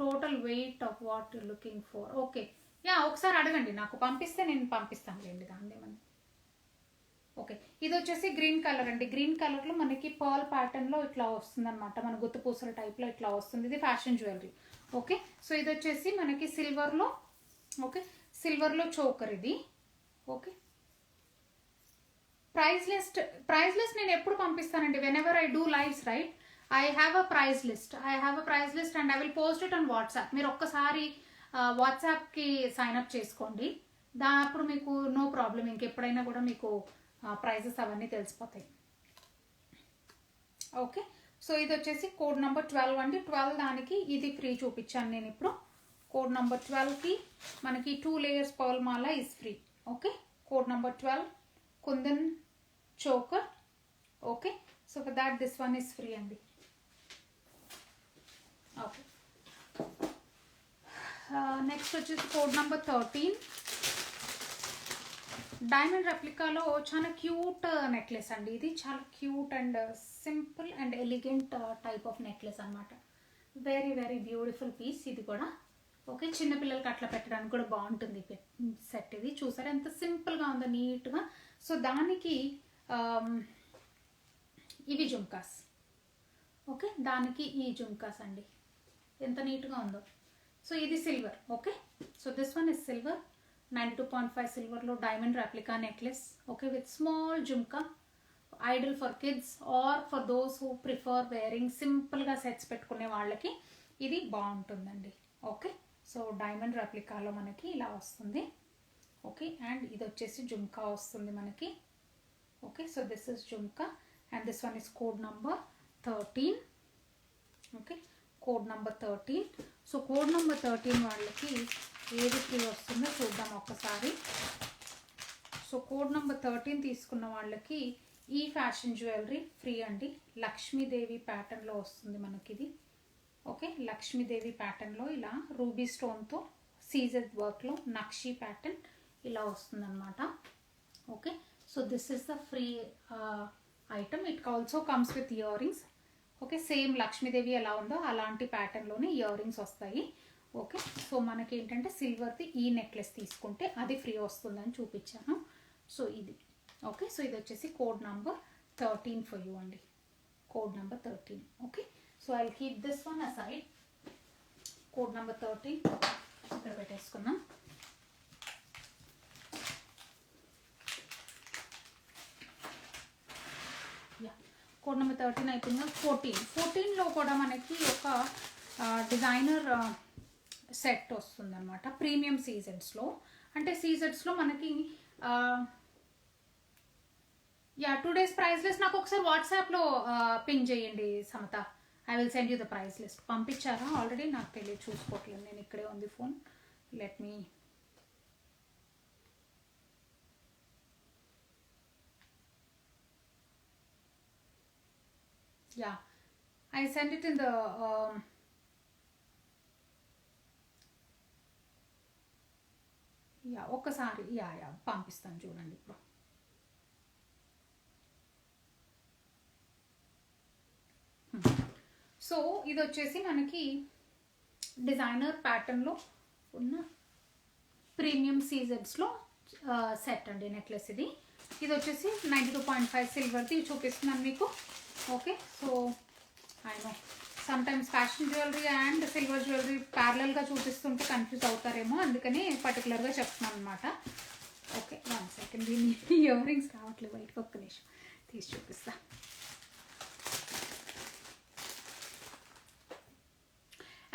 A: total weight of what you looking for. Okay, yeah, ఒకసారి అడగండి, నాకు పంపిస్తే నేను పంపిస్తాను లేండి, దాన్ని మనం. ఓకే, ఇది వచ్చేసి గ్రీన్ కలర్ అండి. గ్రీన్ కలర్లో మనకి పర్ల్ ప్యాటర్న్లో ఇట్లా వస్తుంది అనమాట, మన గుత్తు పూసల టైప్లో ఇట్లా వస్తుంది. ఇది ఫ్యాషన్ జ్యువెలరీ. ఓకే, సో ఇది వచ్చేసి మనకి సిల్వర్లో, ఓకే, సిల్వర్లో చోకర్ ఇది. ఓకే, ప్రైస్ లిస్ట్ నేను ఎప్పుడు పంపిస్తానండి, whenever I do lives, right, I have a price list and I will post it on WhatsApp. మీరు ఒక్కసారి వాట్సాప్కి సైన్అప్ చేసుకోండి, అప్పుడు మీకు నో ప్రాబ్లం, ఇంకెప్పుడైనా కూడా మీకు ప్రైజెస్ అవన్నీ తెలిసిపోతాయి. ఓకే, సో ఇది వచ్చేసి కోడ్ నెంబర్ 12 అండి. 12 దానికి ఇది ఫ్రీ చూపించాను నేను ఇప్పుడు. కోడ్ నెంబర్ 12కి మనకి 2 layers pearl Mala is free. Okay, code number 12 kundan choker. Okay, so for that this one is free అండి. ఓకే, నెక్స్ట్ వచ్చేసి కోడ్ నెంబర్ 13 డైమండ్ రెప్లికాలో చాలా క్యూట్ నెక్లెస్ అండి. ఇది చాలా cute and simple and elegant type of necklace అనమాట. Very very beautiful piece ఇది కూడా. Okay, చిన్నపిల్లలకి అట్లా పెట్టడానికి కూడా బాగుంటుంది సెట్. ఇది చూసారా ఎంత సింపుల్గా ఉందో, నీట్గా. సో దానికి ఇవి జుమ్కాస్. ఓకే, దానికి ఈ జుమ్కాస్ అండి, ఎంత నీట్గా ఉందో. సో ఇది silver. Okay, so this one is silver, 92.5 సిల్వర్లో diamond replica necklace. Okay, with small jhumka, idol for kids or for those who prefer wearing సింపుల్గా సెట్స్ పెట్టుకునే వాళ్ళకి ఇది బాగుంటుందండి. ఓకే, సో డైమండ్ రెప్లికాలో మనకి ఇలా వస్తుంది. ఓకే, అండ్ ఇది వచ్చేసి జుమ్కా వస్తుంది మనకి. Okay, so this is jhumka and this one is code number 13. Okay, code number 13. So code number 13 వాళ్ళకి ఏది ఫ్రీ వస్తుందో చూద్దాం ఒక్కసారి. సో కోడ్ నెంబర్ 13 తీసుకున్న వాళ్ళకి ఈ ఫ్యాషన్ జ్యువెలరీ ఫ్రీ అండి. లక్ష్మీదేవి ప్యాటర్న్లో వస్తుంది మనకి ఇది. ఓకే, లక్ష్మీదేవి ప్యాటర్న్లో ఇలా రూబీ స్టోన్తో సీజెడ్ వర్క్లో నక్షి ప్యాటర్న్ ఇలా వస్తుందన్నమాట. Okay, so this is the free item. It also comes with ear rings. Okay, same Lakshmidevi ఎలా ఉందో అలాంటి ప్యాటర్న్లోనే ఇయర్ రింగ్స్ వస్తాయి. ఓకే, సో మనకి ఏంటంటే సిల్వర్ది ఈ నెక్లెస్ తీసుకుంటే అది ఫ్రీ వస్తుందని చూపించాను. సో ఇది. ఓకే, సో ఇది వచ్చేసి కోడ్ నంబర్ 13 ఫర్ యూ అండి. Code number 13. Okay, so I will keep this one aside. Code number 13 ఇక్కడ పెట్టేసుకుందాం. కోడ్ నెంబర్ 13 అయిపోయిందా. 14లో కూడా మనకి ఒక డిజైనర్ సెట్ వస్తుందన్నమాట, ప్రీమియం సీజెడ్స్లో. అంటే సీజెడ్స్లో మనకి 2 days ప్రైస్ లిస్ట్ నాకు ఒకసారి వాట్సాప్లో పింగ్ చేయండి Samatha. I will send you the price list. పంపించారా ఆల్రెడీ నాకు తెలియదు, చూసుకోవట్లేదు నేను, ఇక్కడే ఉంది phone. Let me Yeah, I sent it in the yeah ఒక్కసారి యా పంపిస్తాను చూడండి ఇప్పుడు. సో ఇది వచ్చేసి మనకి డిజైనర్ ప్యాటర్న్లో ఉన్న ప్రీమియం సీజెడ్స్లో సెట్ అండి నెక్లెస్. ఇది వచ్చేసి 92.5 సిల్వర్ది చూపిస్తున్నాను మీకు. Okay, so I know sometimes fashion jewellery and silver jewellery ప్యారలల్గా చూపిస్తుంటే కన్ఫ్యూజ్ అవుతారేమో, అందుకని పర్టికులర్గా చెప్తున్నాను అనమాట. ఓకే, 1 సెకండ్, దీని ఇయర్ రింగ్స్ రావట్లేదు బయటకు, ఒక్క నిమిషం తీసి చూపిస్తా.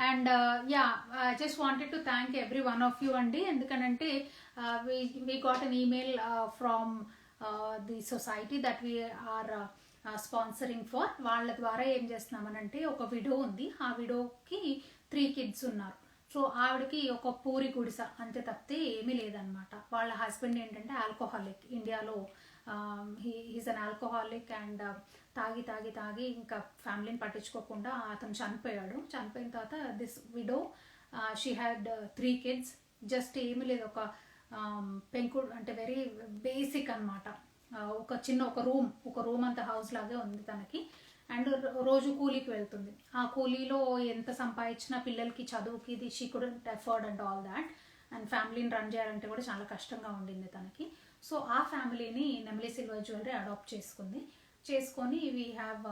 A: And yeah, I just wanted to thank every one of you అండి. ఎందుకనంటే we got an email from the society that we are sponsoring for. వాళ్ళ ద్వారా ఏం చేస్తున్నామనంటే, ఒక విడో ఉంది, ఆ విడోకి 3 kids ఉన్నారు. సో ఆవిడకి ఒక పూరి గుడిస అంతే తప్పితే ఏమీ లేదనమాట. వాళ్ళ హస్బెండ్ ఏంటంటే ఆల్కహాలిక్, ఇండియాలో హీస్ అన్ ఆల్కహాలిక్ అండ్ తాగి తాగి తాగి ఇంకా ఫ్యామిలీని పట్టించుకోకుండా అతను చనిపోయాడు. చనిపోయిన తర్వాత this widow she had 3 kids. Just ఏమీ లేదు, ఒక పెంకుడు అంటే వెరీ బేసిక్ అనమాట. ఒక రూమ్ అంత హౌస్ లాగే ఉంది తనకి. అండ్ రోజు కూలీకి వెళ్తుంది. ఆ కూలీలో ఎంత సంపాదించినా పిల్లలకి చదువుకి ఇది she couldn't afford and all that. And ఫ్యామిలీని రన్ చేయాలంటే కూడా చాలా కష్టంగా ఉండింది తనకి. సో ఆ ఫ్యామిలీని నెమ్లీ సిల్వర్ జ్యువెలరీ అడాప్ట్ చేసుకొని we have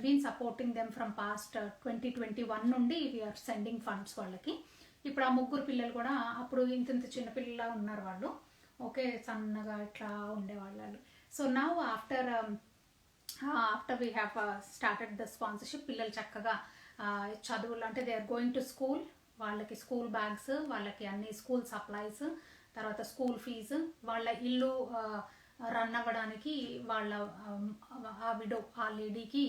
A: been supporting them from past 2021 నుండి వీఆర్ సెండింగ్ ఫండ్స్ వాళ్ళకి. ఇప్పుడు ఆ 3 పిల్లలు కూడా అప్పుడు ఇంత చిన్నపిల్లలా ఉన్నారు వాళ్ళు. ఓకే, సన్నగా ఇట్లా ఉండేవాళ్ళు. So now after we have started the sponsorship, పిల్లలు చక్కగా చదువులు అంటే they are going to school. వాళ్ళకి స్కూల్ బ్యాగ్స్, వాళ్ళకి అన్ని స్కూల్ సప్లైస్, తర్వాత స్కూల్ ఫీజు, వాళ్ళ ఇల్లు రన్ అవ్వడానికి వాళ్ళ ఆ విడో ఆ లేడీకి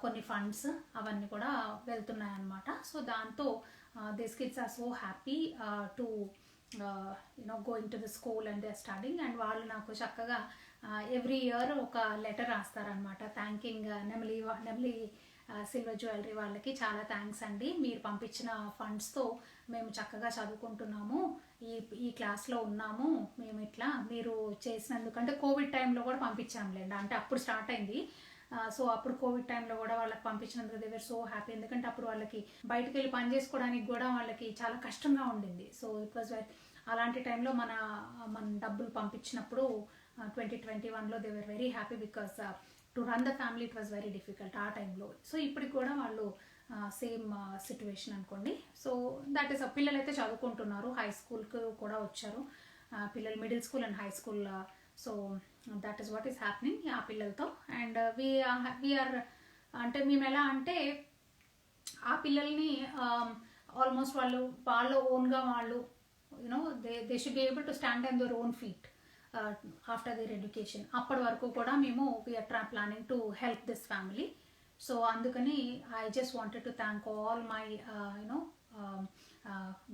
A: కొన్ని ఫండ్స్ అవన్నీ కూడా వెళ్తున్నాయి అన్నమాట. సో దాంతో these kids are so happy to going to the school and they are studying. And వాళ్ళు నాకు చక్కగా ఎవ్రీ ఇయర్ ఒక లెటర్ రాస్తారనమాట, థ్యాంకింగ్ నెమ్లీ సిల్వర్ జ్యువెలరీ వాళ్ళకి చాలా థ్యాంక్స్ అండి, మీరు పంపించిన ఫండ్స్తో మేము చక్కగా చదువుకుంటున్నాము, ఈ క్లాస్లో ఉన్నాము, మేము ఇట్లా మీరు చేసినందుకు. అంటే కోవిడ్ టైంలో కూడా పంపించాంలేండి, అంటే అప్పుడు స్టార్ట్ అయింది. సో అప్పుడు కోవిడ్ టైంలో కూడా వాళ్ళకి పంపించినందుకు దే వర్ సో హ్యాపీ. ఎందుకంటే అప్పుడు వాళ్ళకి బయటకు వెళ్ళి పని చేసుకోవడానికి కూడా వాళ్ళకి చాలా కష్టంగా ఉండింది. సో ఇట్ వాజ్ అలాంటి టైంలో మన డబ్బులు పంపించినప్పుడు 2021లో they were very happy because to run the family it was very difficult ఆ టైంలో. సో ఇప్పటికి కూడా వాళ్ళు సేమ్ సిట్యువేషన్ అనుకోండి. సో దట్ ఈస్ పిల్లలు అయితే చదువుకుంటున్నారు, హై స్కూల్కి కూడా వచ్చారు పిల్లలు, middle school and high school. So that is what is happening ఆ పిల్లలతో. అండ్ వీఆర్ అంటే మేము ఎలా అంటే ఆ పిల్లల్ని ఆల్మోస్ట్ వాళ్ళ ఓన్గా వాళ్ళు they should be able to stand on their own feet after their education. అప్పటి వరకు కూడా మేము we are planning to help this family. So అందుకని I just wanted to thank all my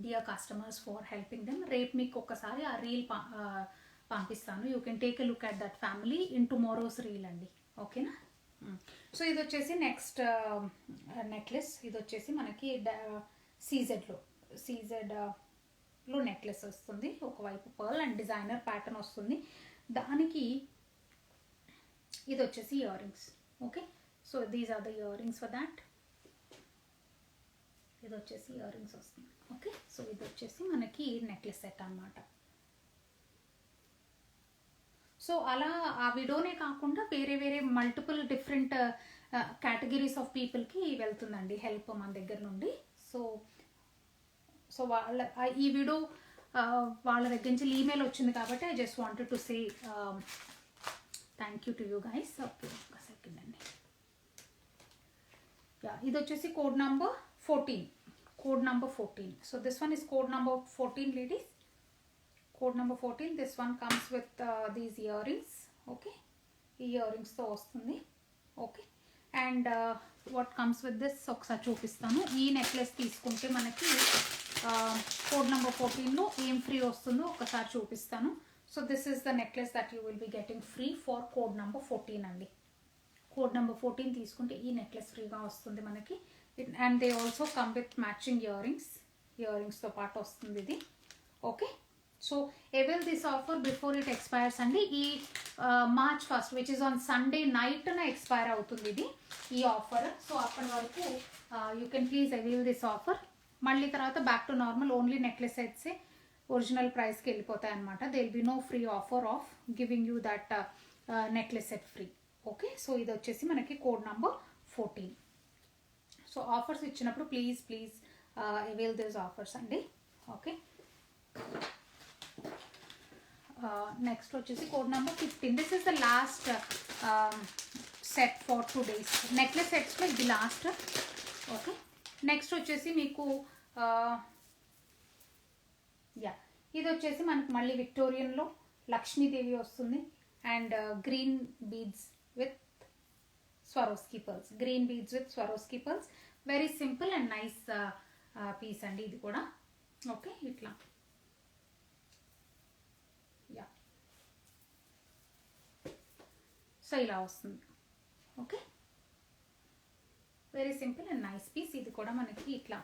A: dear customers for helping them. రేపు మీకు ఒక్కసారి ఆ reel పంపిస్తాను, you can take a look at that family in tomorrow's reel అండి, ఓకేనా. So ఇది వచ్చేసి నెక్స్ట్ నెక్లెస్. ఇది వచ్చేసి మనకి సీజెడ్లో నెక్లెస్ వస్తుంది, ఒకవైపు పర్ల్ అండ్ డిజైనర్ ప్యాటర్న్ వస్తుంది. దానికి ఇది వచ్చేసి ear rings. Okay, so these are the year rings for that. ఇది వచ్చేసి ఇయర్ రింగ్స్ వస్తుంది. ఓకే, సో ఇది వచ్చేసి మనకి నెక్లెస్ సెట్ అన్నమాట. సో అలా ఆ విడోనే కాకుండా వేరే వేరే మల్టిపుల్ డిఫరెంట్ కేటగిరీస్ ఆఫ్ పీపుల్కి వెళ్తుందండి హెల్ప్ మన దగ్గర నుండి. సో వాళ్ళ ఈ విడో వాళ్ళ దగ్గర నుంచి ఈమెయిల్ వచ్చింది కాబట్టి I just wanted to say thank you to you guys. Okay, ఒక సెకండ్ అండి. ఇది వచ్చేసి code number 14. So this one is code number 14 ladies. Code number 14. This one comes with these earrings. Okay, earrings తో వస్తుంది. Okay, and what comes with this ఒకసారి చూపిస్తాను. ఈ necklace తీసుకుంటే మనకి కోడ్ నెంబర్ 14లో ఏం ఫ్రీ వస్తుందో ఒకసారి చూపిస్తాను. So this is the necklace that you will be getting free for code number 14 అండి. కోడ్ నెంబర్ 14 తీసుకుంటే ఈ నెక్లెస్ ఫ్రీగా వస్తుంది మనకి. And they also come with matching ఇయరింగ్స్తో పాటు వస్తుంది ఇది. Okay, so avail this offer before it expires అండి. ఈ March 1st which is on Sunday నైట్న ఎక్స్పైర్ అవుతుంది ఇది ఈ ఆఫర్. సో అప్పటి వరకు you can please avail this offer. మళ్ళీ తర్వాత back to normal only necklace సెట్సే ఒరిజినల్ ప్రైస్కి వెళ్ళిపోతాయి అనమాట. They will be no free offer of giving you that necklace set free. Okay, so ఇది వచ్చేసి మనకి కోడ్ నెంబర్ 14. సో ఆఫర్స్ ఇచ్చినప్పుడు ప్లీజ్ అవైల్ దిస్ ఆఫర్స్ అండి. ఓకే, నెక్స్ట్ వచ్చేసి code number 15. This is the last set for today's necklace సెట్స్లో ఇది last. Okay, next వచ్చేసి మీకు ఇది వచ్చేసి మనకి మళ్ళీ విక్టోరియన్లో లక్ష్మీదేవి వస్తుంది and green beads with Swarovski pearls. Very simple and nice piece అండి ఇది కూడా. ఓకే, ఇట్లా సో ఇలా వస్తుంది. Okay, very simple and nice piece. ఇది కూడా మనకి ఇట్లా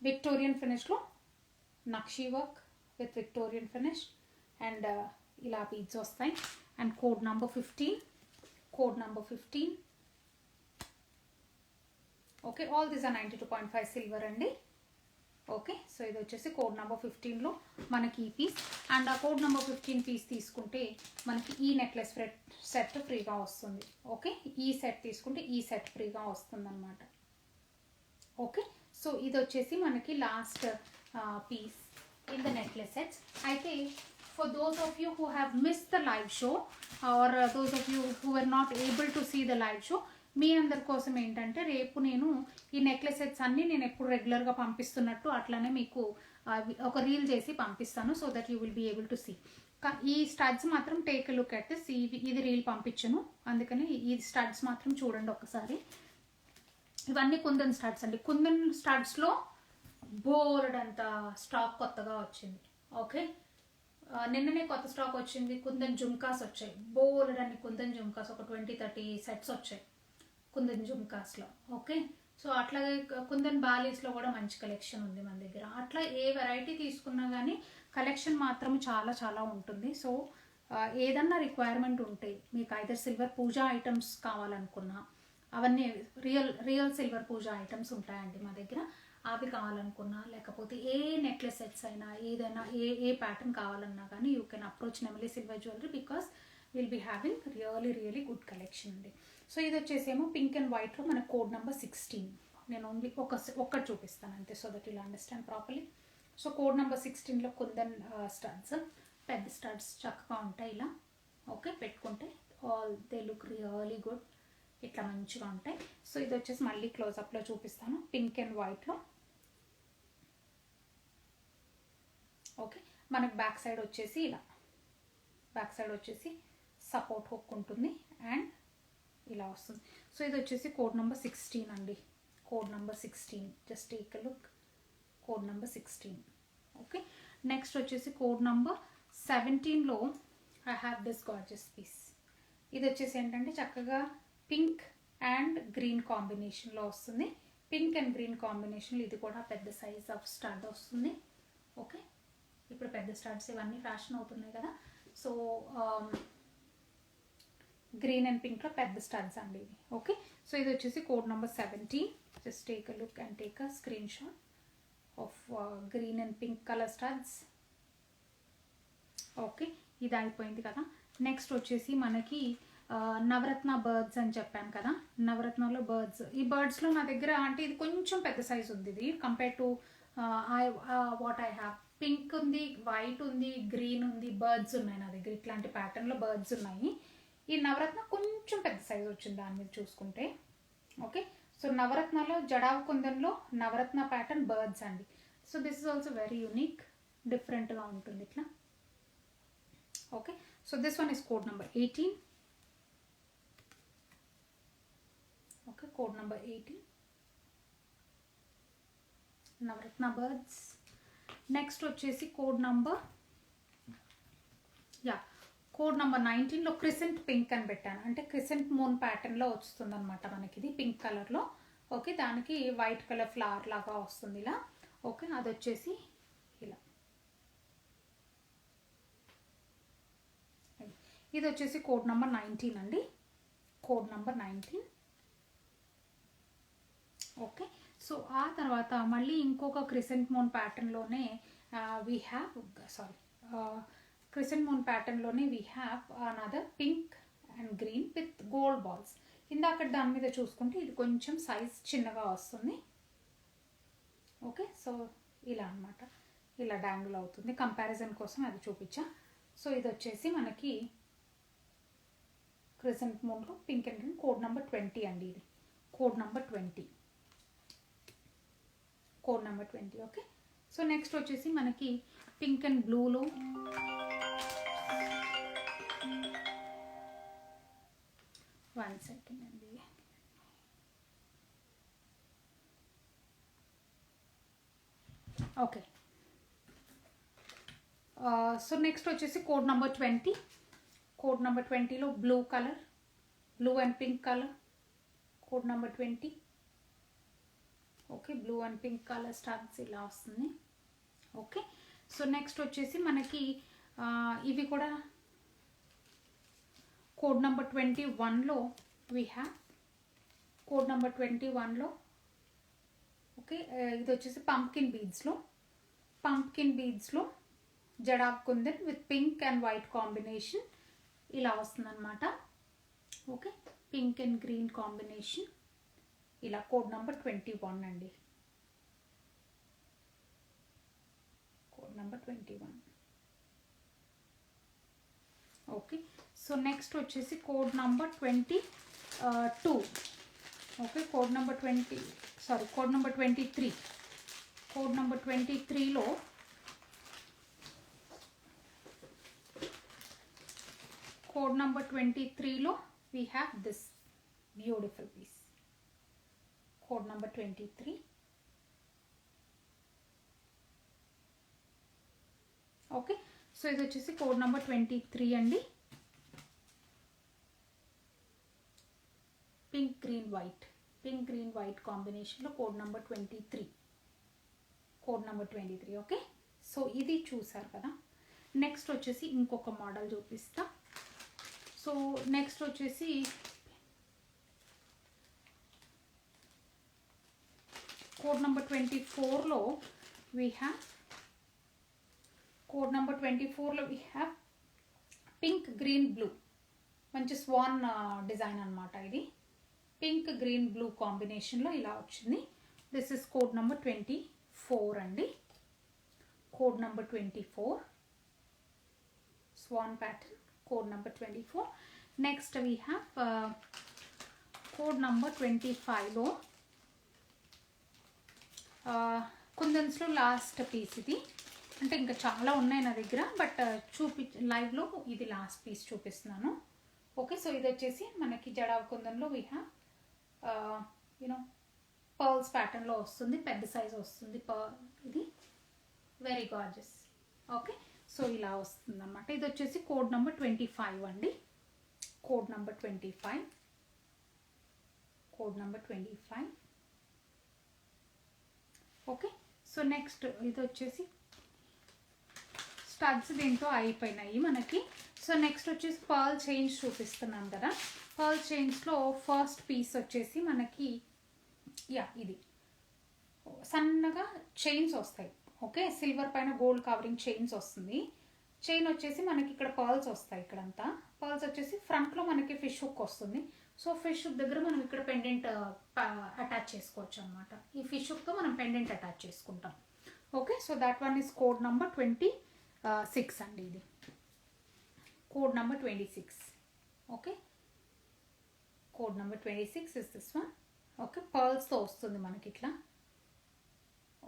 A: విక్టోరియన్ ఫినిష్లో nakshi work with Victorian finish and ఇలా బీడ్స్ వస్తాయి. And code number 15. Okay, all these are 92.5 silver అండి. ఓకే, సో ఇది వచ్చేసి కోడ్ నెంబర్ 15లో మనకి ఈ పీస్. అండ్ ఆ కోడ్ నెంబర్ 15 పీస్ తీసుకుంటే మనకి ఈ నెక్లెస్ సెట్ ఫ్రీగా వస్తుంది. ఓకే, ఈ సెట్ తీసుకుంటే ఈ సెట్ ఫ్రీగా వస్తుంది అనమాట. ఓకే, సో ఇది వచ్చేసి మనకి last piece in the necklace sets. అయితే for those of you who have missed the live show or those of you who were not able to see the live show, మీ అందరి కోసం ఏంటంటే రేపు నేను ఈ నెక్లెస్ సెట్స్ అన్నీ నేను ఎప్పుడు రెగ్యులర్గా పంపిస్తున్నట్టు అట్లానే మీకు ఒక రీల్ చేసి పంపిస్తాను. So that you will be able to see. ఈ స్టడ్స్ మాత్రం take a look at this. ఇది రీల్ పంపించను, అందుకని ఈ స్టడ్స్ మాత్రం చూడండి ఒకసారి. ఇవన్నీ కుందన్ స్టడ్స్ అండి. కుందన్ స్టడ్స్లో బోల్డ్ అంత స్టాక్ కొత్తగా వచ్చింది. ఓకే, నిన్ననే కొత్త స్టాక్ వచ్చింది. కుందన్ జుమ్కాస్ వచ్చాయి, బోల్డ్ అన్ని కుందన్ జుమ్కాస్ ఒక 20-30 సెట్స్ వచ్చాయి కుందన్ జుమ్కాస్లో. ఓకే, సో అట్లాగే కుందన్ బాలీస్లో కూడా మంచి కలెక్షన్ ఉంది మన దగ్గర. అట్లా ఏ వెరైటీ తీసుకున్నా కానీ కలెక్షన్ మాత్రం చాలా ఉంటుంది. సో ఏదన్నా రిక్వైర్మెంట్ ఉంటే మీకు ఐదర్ సిల్వర్ పూజా ఐటమ్స్ కావాలనుకున్నా అవన్నీ రియల్ సిల్వర్ పూజా ఐటమ్స్ ఉంటాయండి మా దగ్గర. అవి కావాలనుకున్నా లేకపోతే ఏ నెక్లెస్ సెట్స్ అయినా ఏదైనా ఏ ప్యాటర్న్ కావాలన్నా కానీ you can approach Nemali silver jewellery because will be having really good collection అండి. సో ఇది వచ్చేసేమో పింక్ అండ్ వైట్లో మన కోడ్ నెంబర్ 16. నేను ఓన్లీ ఒక్కటి చూపిస్తాను అంతే, so that will understand properly. So code number 16లో కుందన్ స్టడ్స్, పెద్ద స్టడ్స్ చక్కగా ఉంటాయి ఇలా. ఓకే, పెట్టుకుంటే all they look really good, ఇట్లా మంచిగా ఉంటాయి. సో ఇది వచ్చేసి మళ్ళీ క్లోజప్లో చూపిస్తాను పింక్ అండ్ వైట్లో. ఓకే, మనకు బ్యాక్ సైడ్ వచ్చేసి ఇలా, బ్యాక్ సైడ్ వచ్చేసి సపోర్ట్ హుక్ ఉంటుంది అండ్ ఇలా వస్తుంది. సో ఇది వచ్చేసి కోడ్ నెంబర్ 16 అండి. Code number 16, just take a look. Code number 16. Okay, next వచ్చేసి కోడ్ నెంబర్ 17లో I have this gorgeous piece. ఇది వచ్చేసి ఏంటంటే చక్కగా పింక్ అండ్ గ్రీన్ కాంబినేషన్లో వస్తుంది. పింక్ అండ్ గ్రీన్ కాంబినేషన్లో ఇది కూడా పెద్ద సైజ్ ఆఫ్ స్టడ్ వస్తుంది. ఓకే, ఇప్పుడు పెద్ద స్టడ్స్ ఇవన్నీ ఫ్యాషన్ అవుతున్నాయి కదా. సో గ్రీన్ అండ్ పింక్లో పెద్ద స్టడ్స్ అండి ఇవి. ఓకే, సో ఇది వచ్చేసి code number 17. Just take a look and take a screenshot of green and pink colour studs. Okay, ఇది అయిపోయింది కదా. నెక్స్ట్ వచ్చేసి మనకి నవరత్న బర్డ్స్ అని చెప్పాను కదా. నవరత్నలో బర్డ్స్, ఈ బర్డ్స్లో నా దగ్గర అంటే ఇది కొంచెం పెద్ద సైజ్ ఉంది ఇది compare to what I have. Pink ఉంది, వైట్ ఉంది, గ్రీన్ ఉంది, బర్డ్స్ ఉన్నాయి నా దగ్గర. ఇట్లాంటి ప్యాటర్న్లో బర్డ్స్ ఉన్నాయి. ఈ నవరత్న కొంచెం పెద్ద సైజ్ వచ్చింది దాని మీద చూసుకుంటే. ఓకే, సో నవరత్నలో జడావ్ కుందన్లో నవరత్న ప్యాటర్న్ బర్డ్స్ అండి. So this is also very unique, డిఫరెంట్గా ఉంటుంది ఇట్లా. Okay, so this one is code number 18. Okay, code number 18 navratna birds. Next వచ్చేసి కోడ్ నెంబర్ కోడ్ నెంబర్ 19లో క్రిసెంట్ పింక్ అని పెట్టాను, అంటే క్రిసెంట్ మూన్ ప్యాటర్న్లో వస్తుంది అనమాట మనకి. ఇది పింక్ కలర్లో. ఓకే, దానికి వైట్ కలర్ ఫ్లవర్ లాగా వస్తుంది ఇలా. ఓకే, అది వచ్చేసి ఇలా. ఇది వచ్చేసి కోడ్ నెంబర్ 19 అండి, కోడ్ నెంబర్ 19. ఓకే, సో ఆ తర్వాత మళ్ళీ ఇంకొక క్రిసెంట్ మూన్ ప్యాటర్న్లోనే వీ హ్యావ్ క్రిసెంట్ మూన్ ప్యాటర్న్లోనే we have another pink and green with gold balls. ఇందాక దాని మీద చూసుకుంటే ఇది కొంచెం సైజ్ చిన్నగా వస్తుంది. ఓకే, సో ఇలా అనమాట, ఇలా డాంగిల్ అవుతుంది. కంపారిజన్ కోసం అది చూపించా. సో ఇది వచ్చేసి మనకి క్రిసెంట్ మూన్లో pink and green, code number 20 అండి. ఇది code number 20, code number 20. Okay, so next వచ్చేసి మనకి పింక్ అండ్ బ్లూలో వన్ సెకండ్ అండి. ఓకే, సో నెక్స్ట్ వచ్చేసి కోడ్ నెంబర్ 20. కోడ్ నెంబర్ 20లో blue colour, blue and pink colour, code number 20. Okay, blue and pink colour stars ఇలా వస్తుంది. Okay, so next వచ్చేసి మనకి ఇవి కూడా కోడ్ నెంబర్ 21లో వీ హ్యావ్, కోడ్ నెంబర్ 21లో ఓకే, ఇది వచ్చేసి పంప్కిన్ బీడ్స్లో jadau kundan with pink and white combination ఇలా వస్తుంది అనమాట. Okay, pink and green combination ఇలా, కోడ్ నెంబర్ 21 అండి, code number 21. Okay, so next వచ్చేసి code number 22. Okay, code number 23. Code number 23లో కోడ్ నెంబర్ 23లో we have this beautiful piece, code number 23. Okay, so ఇది వచ్చేసి కోడ్ నెంబర్ 23 అండి. Pink green white కాంబినేషన్లో code number 23, code number 23. Okay, so ఇది చూసారు కదా. నెక్స్ట్ వచ్చేసి ఇంకొక మోడల్ చూపిస్తా. సో నెక్స్ట్ వచ్చేసి కోడ్ నెంబర్ 24లో వీ హ్యావ్, కోడ్ నెంబర్ 24లో we have pink green blue, మంచి స్వాన్ డిజైన్ అనమాట. ఇది పింక్ గ్రీన్ బ్లూ కాంబినేషన్లో ఇలా వచ్చింది. దిస్ ఇస్ కోడ్ నెంబర్ 24 అండి, code number 24 swan pattern, code number 24. Next we have code number 25లో కుందన్స్లో లాస్ట్ పీస్ ఇది. అంటే ఇంకా చాలా ఉన్నాయి నా దగ్గర, బట్ లైవ్లో ఇది లాస్ట్ పీస్ చూపిస్తున్నాను. ఓకే, సో ఇది వచ్చేసి మనకి జడావ్ కుందన్లో వీ హ్యావ్ యూనో పర్ల్స్ ప్యాటర్న్లో వస్తుంది, పెద్ద సైజ్ వస్తుంది ఇది, వెరీ గార్జెస్. ఓకే, సో ఇలా వస్తుంది అన్నమాట. ఇది వచ్చేసి కోడ్ నెంబర్ 25 అండి, code number 25, code number 25. Okay, so next ఇది వచ్చేసి స్టడ్స్ దీంతో అయిపోయినాయి మనకి. సో నెక్స్ట్ వచ్చేసి పర్ల్ చైన్స్ చూపిస్తున్నాం కదా. పర్ల్ చైన్స్లో ఫస్ట్ పీస్ వచ్చేసి మనకి ఇది సన్నగా చైన్స్ వస్తాయి. ఓకే, సిల్వర్ పైన గోల్డ్ కవరింగ్ చైన్స్ వస్తుంది. చైన్ వచ్చేసి మనకి ఇక్కడ పర్ల్స్ వస్తాయి. ఇక్కడంతా పర్ల్స్ వచ్చేసి ఫ్రంట్లో మనకి ఫిష్ హుక్ వస్తుంది. సో ఫిష్ హుక్ దగ్గర మనం ఇక్కడ పెండెంట్ అటాచ్ చేసుకోవచ్చు అనమాట. ఈ ఫిష్ హుక్తో మనం పెండెంట్ అటాచ్ చేసుకుంటాం. Okay, so that one is code number 26 అండి. ఇది code number 26. Okay, code number 26 is this one. Okay, పర్ల్స్తో వస్తుంది మనకి ఇట్లా.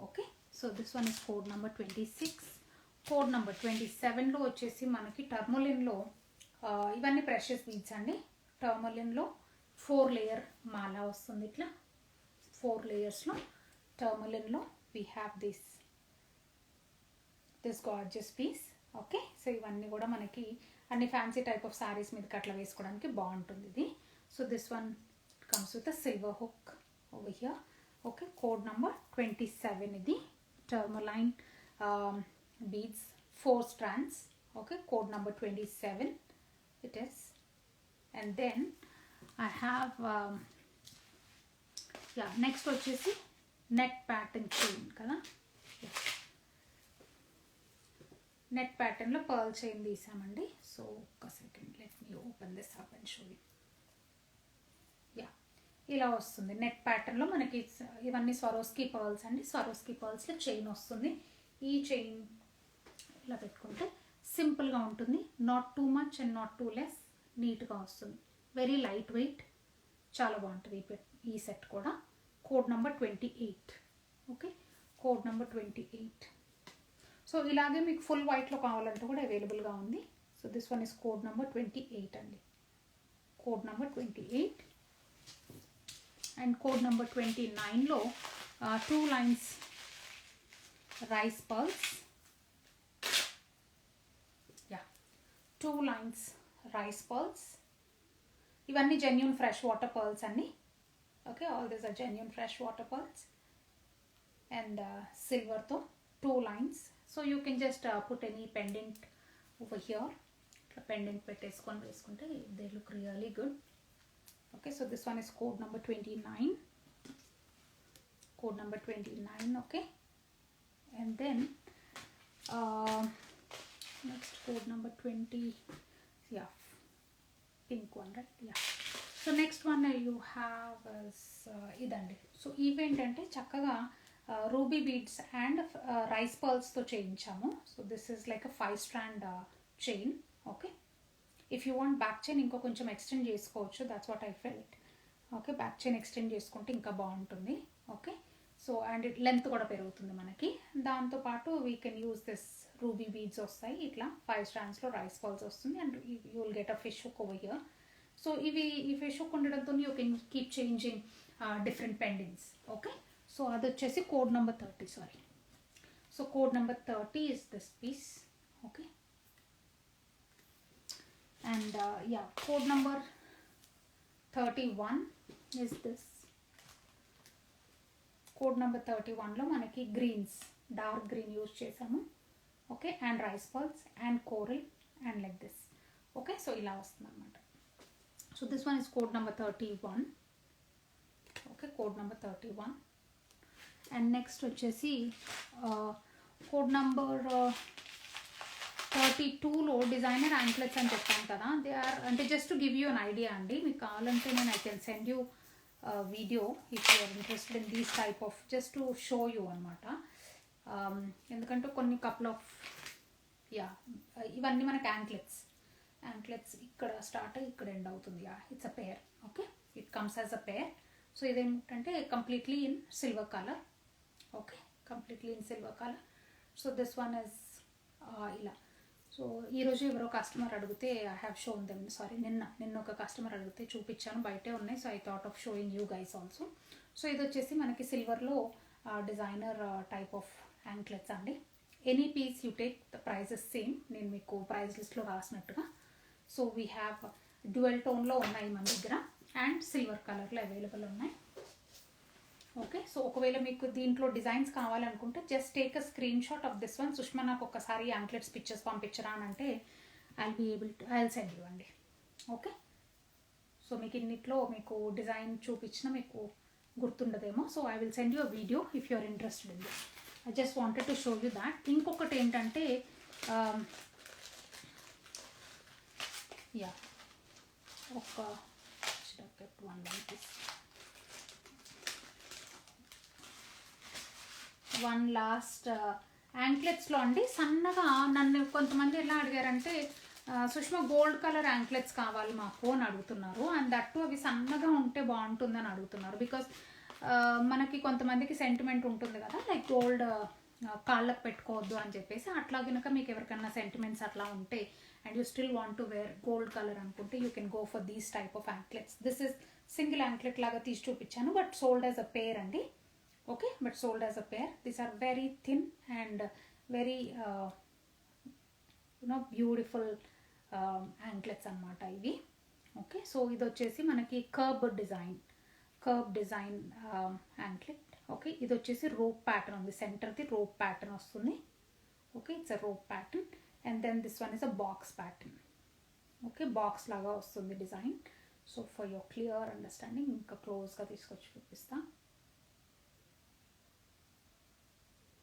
A: Okay, so this one is code number 26. Code number 27లో వచ్చేసి మనకి టర్మోలిన్లో ఇవన్నీ ప్రెషియస్ బీడ్స్ అండి. టర్మోలిన్లో 4 లేయర్ మాల వస్తుంది ఇట్లా. 4 లేయర్స్లో టర్మోలిన్లో we have this gorgeous piece. Okay, so ఇవన్నీ కూడా మనకి అన్ని ఫ్యాన్సీ టైప్ ఆఫ్ శారీస్ మీదకి అట్లా వేసుకోవడానికి బాగుంటుంది ఇది. So this one comes with a silver hook over here. Okay, code number 27 ఇది. Tourmaline beads, 4 strands. Okay, code number 27 it is. And then I have next వచ్చేసి నెట్ ప్యాటర్న్ చైన్ కదా. Net ప్యాటర్న్లో pearl chain తీసామండి. So ఒక్క second, let me open this up and show you. ఇలా వస్తుంది net ప్యాటర్న్లో మనకి. ఇవన్నీ స్వరోస్కి పర్ల్స్ అండి. స్వరోస్కి పర్ల్స్లో చైన్ వస్తుంది. ఈ చైన్ ఇలా పెట్టుకుంటే సింపుల్గా ఉంటుంది. Not too much and not too less, నీట్గా వస్తుంది. వెరీ లైట్ వెయిట్, చాలా బాగుంటుంది ఈ సెట్ కూడా. Code number 28. Okay, code number 28. So ఇలాగే మీకు ఫుల్ వైట్లో కావాలంటే కూడా అవైలబుల్గా ఉంది. So this one is code number 28 అండి. Code number 28. And code number 29లో 2 lines rice pearls. 2 lines rice pearls. ఇవన్నీ జెన్యూన్ ఫ్రెష్ వాటర్ పర్ల్స్ అన్ని. Okay, all these are genuine fresh water pearls. And సిల్వర్తో 2 lines. So you can just put any pendant over here. ఇట్లా pendant పెట్టేసుకొని వేసుకుంటే they look really good. Okay, so this one is code number 29. Code number 29. Okay, and then next code number 20. Yeah, pink one, right? Yeah. So next one you have is idandi. So event ante chakkaga ruby beads and rice pearls to చేయించాము. So this is like a 5 strand chain. Okay, if you want back chain ఇంకో కొంచెం extend చేసుకోవచ్చు. That's what I felt. Okay, back chain extend చేసుకుంటే ఇంకా బాగుంటుంది. Okay, so and length కూడా పెరుగుతుంది మనకి. దాంతోపాటు we can use this ruby beads వస్తాయి. ఇట్లా 5 strandsలో రైస్ పర్ల్స్ వస్తుంది. And you will get a fish hook over here. So ఈ ఫిష్ హుక్ ఉండడంతో you can keep changing different pendants. Okay, so అది వచ్చేసి code number 30. Sorry, so code number 30 is this piece. Okay, and code number 31 is this. Code number 31 లో మనకి greens, dark green use చేసాము. Okay, and rice pearls and coral and like this. Okay, so ఇలా వస్తుంది అనమాట. So this one is code number 31. Okay, code number 31. And next వచ్చేసి code number 32లో designer anklets అని చెప్పాను కదా. దే ఆర్ అంటే just to give you an idea అండి. మీకు కావాలంటే నేను I can send you video if you are interested in these type of, just to show you అనమాట. ఎందుకంటే కొన్ని కపుల్ ఆఫ్ ఇవన్నీ మనకి యాంక్లెట్స్ ఇక్కడ స్టార్ట్ అయ్యి ఇక్కడ ఎండ్ అవుతుంది. It's a pair. Okay, it comes as a pair. So ఇదేంటంటే completely in silver colour. Okay, completely in silver colour. So this one is ఇలా. సో ఈరోజు ఎవరో కస్టమర్ అడిగితే I have shown them. Sorry, నిన్న ఒక customer అడిగితే చూపించాను, బయటే ఉన్నాయి. So I thought of showing you guys also. So ఇది వచ్చేసి మనకి సిల్వర్లో డిజైనర్ టైప్ ఆఫ్ యాంక్లెట్స్ అండి. Any piece you take the prices same. నేను మీకు ప్రైస్ లిస్ట్లో రాసినట్టుగా. సో వీ హ్యావ్ డ్యూయల్ టోన్లో ఉన్నాయి మన దగ్గర అండ్ సిల్వర్ కలర్లో అవైలబుల్ ఉన్నాయి. ఓకే, సో ఒకవేళ మీకు దీంట్లో డిజైన్స్ కావాలనుకుంటే just take a screenshot of this one. Sushma నాకు ఒకసారి యాంక్లెట్స్ పిక్చర్స్ పంపించరా అని అంటే ఐల్ సెండ్ యూ అండి. ఓకే, సో మీకు ఇన్నిట్లో మీకు డిజైన్ చూపించిన మీకు గుర్తుండదేమో. So I will send you a video if you are interested in this. I just wanted to show you that. ఇంకొకటి ఏంటంటే ఒక వన్ లాస్ట్ యాంక్లెట్స్లో అండి. సన్నగా నన్ను కొంతమంది ఎలా అడిగారంటే సుష్మా గోల్డ్ కలర్ యాంక్లెట్స్ కావాలి మాకు అని అడుగుతున్నారు. అండ్ దట్టు అవి సన్నగా ఉంటే బాగుంటుందని అడుగుతున్నారు. బికాస్ మనకి కొంతమందికి సెంటిమెంట్ ఉంటుంది కదా, లైక్ గోల్డ్ కాళ్ళకు పెట్టుకోవద్దు అని చెప్పేసి. అట్లా కనుక మీకు ఎవరికైనా సెంటిమెంట్స్ అట్లా ఉంటే and you still want to wear gold colour అనుకుంటే you can go for these type of anklets. This is single anklet లాగా తీసి చూపించాను, but sold as a pair అండి. Okay, but sold as a pair. These are very thin and very beautiful anklets అనమాట ఇవి. Okay, so ఇది వచ్చేసి మనకి curb design anklet. Okay, ఇది వచ్చేసి రోప్ ప్యాటర్న్ ఉంది, సెంటర్ది రోప్ ప్యాటర్న్ వస్తుంది. Okay, it's a rope pattern. And then this one is a box pattern. Okay, box లాగా వస్తుంది design. So for your clear understanding ఇంకా క్లోజ్గా తీసుకొచ్చి చూపిస్తా.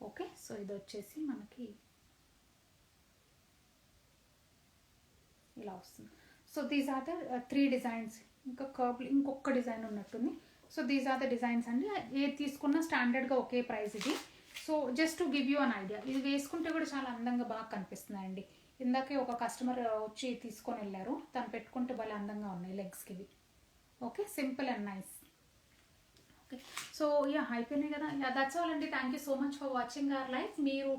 A: ఓకే, సో ఇది వచ్చేసి మనకి ఇలా వస్తుంది. So these are the 3 designs. ఇంకా కర్బ్ ఇంకొక డిజైన్ ఉన్నట్టుంది. So these are the designs అండి. ఏది తీసుకున్నా స్టాండర్డ్గా ఒకే ప్రైస్ ఇది. So just to give you an idea, ఇది వేసుకుంటే కూడా చాలా అందంగా బాగా కనిపిస్తున్నాయండి. ఇందాకే ఒక కస్టమర్ వచ్చి తీసుకొని వెళ్ళారు, తను పెట్టుకుంటే భలే అందంగా ఉన్నాయి లెగ్స్కి ఇవి. Okay, simple and nice. Okay, so అయిపోయినాయి కదా. దట్స్ ఆల్ అండి. Thank you so much for watching our live. మీరు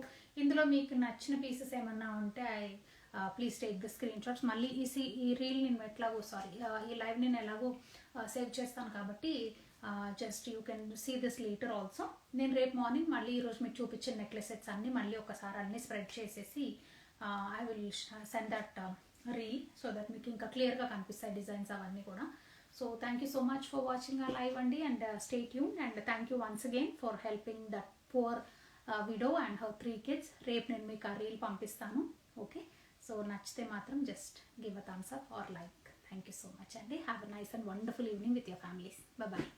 A: ఇందులో మీకు నచ్చిన పీసెస్ ఏమన్నా ఉంటే please take the screen shots. మళ్ళీ ఈ రీల్ నేను ఎట్లాగో ఈ లైవ్ నేను ఎలాగో సేవ్ చేస్తాను కాబట్టి just you can see this later also. నేను రేపు మార్నింగ్ మళ్ళీ ఈరోజు మీకు చూపించిన నెక్లెస్ సెట్స్ అన్నీ మళ్ళీ ఒకసారి అన్నీ స్ప్రెడ్ చేసేసి I will send that reel so that మీకు ఇంకా క్లియర్గా కనిపిస్తాయి డిజైన్స్ అవన్నీ కూడా. So thank you so much for watching ఆ లైవ్ అండి, and stay tune. And thank you once again for helping that poor widow and her 3 kids. రేపు నేను మీకు ఆ రీల్ పంపిస్తాను. ఓకే, సో నచ్చితే మాత్రం just give a thumbs up or like. Thank you so much, and have a nice and wonderful evening with your families. Bye bye.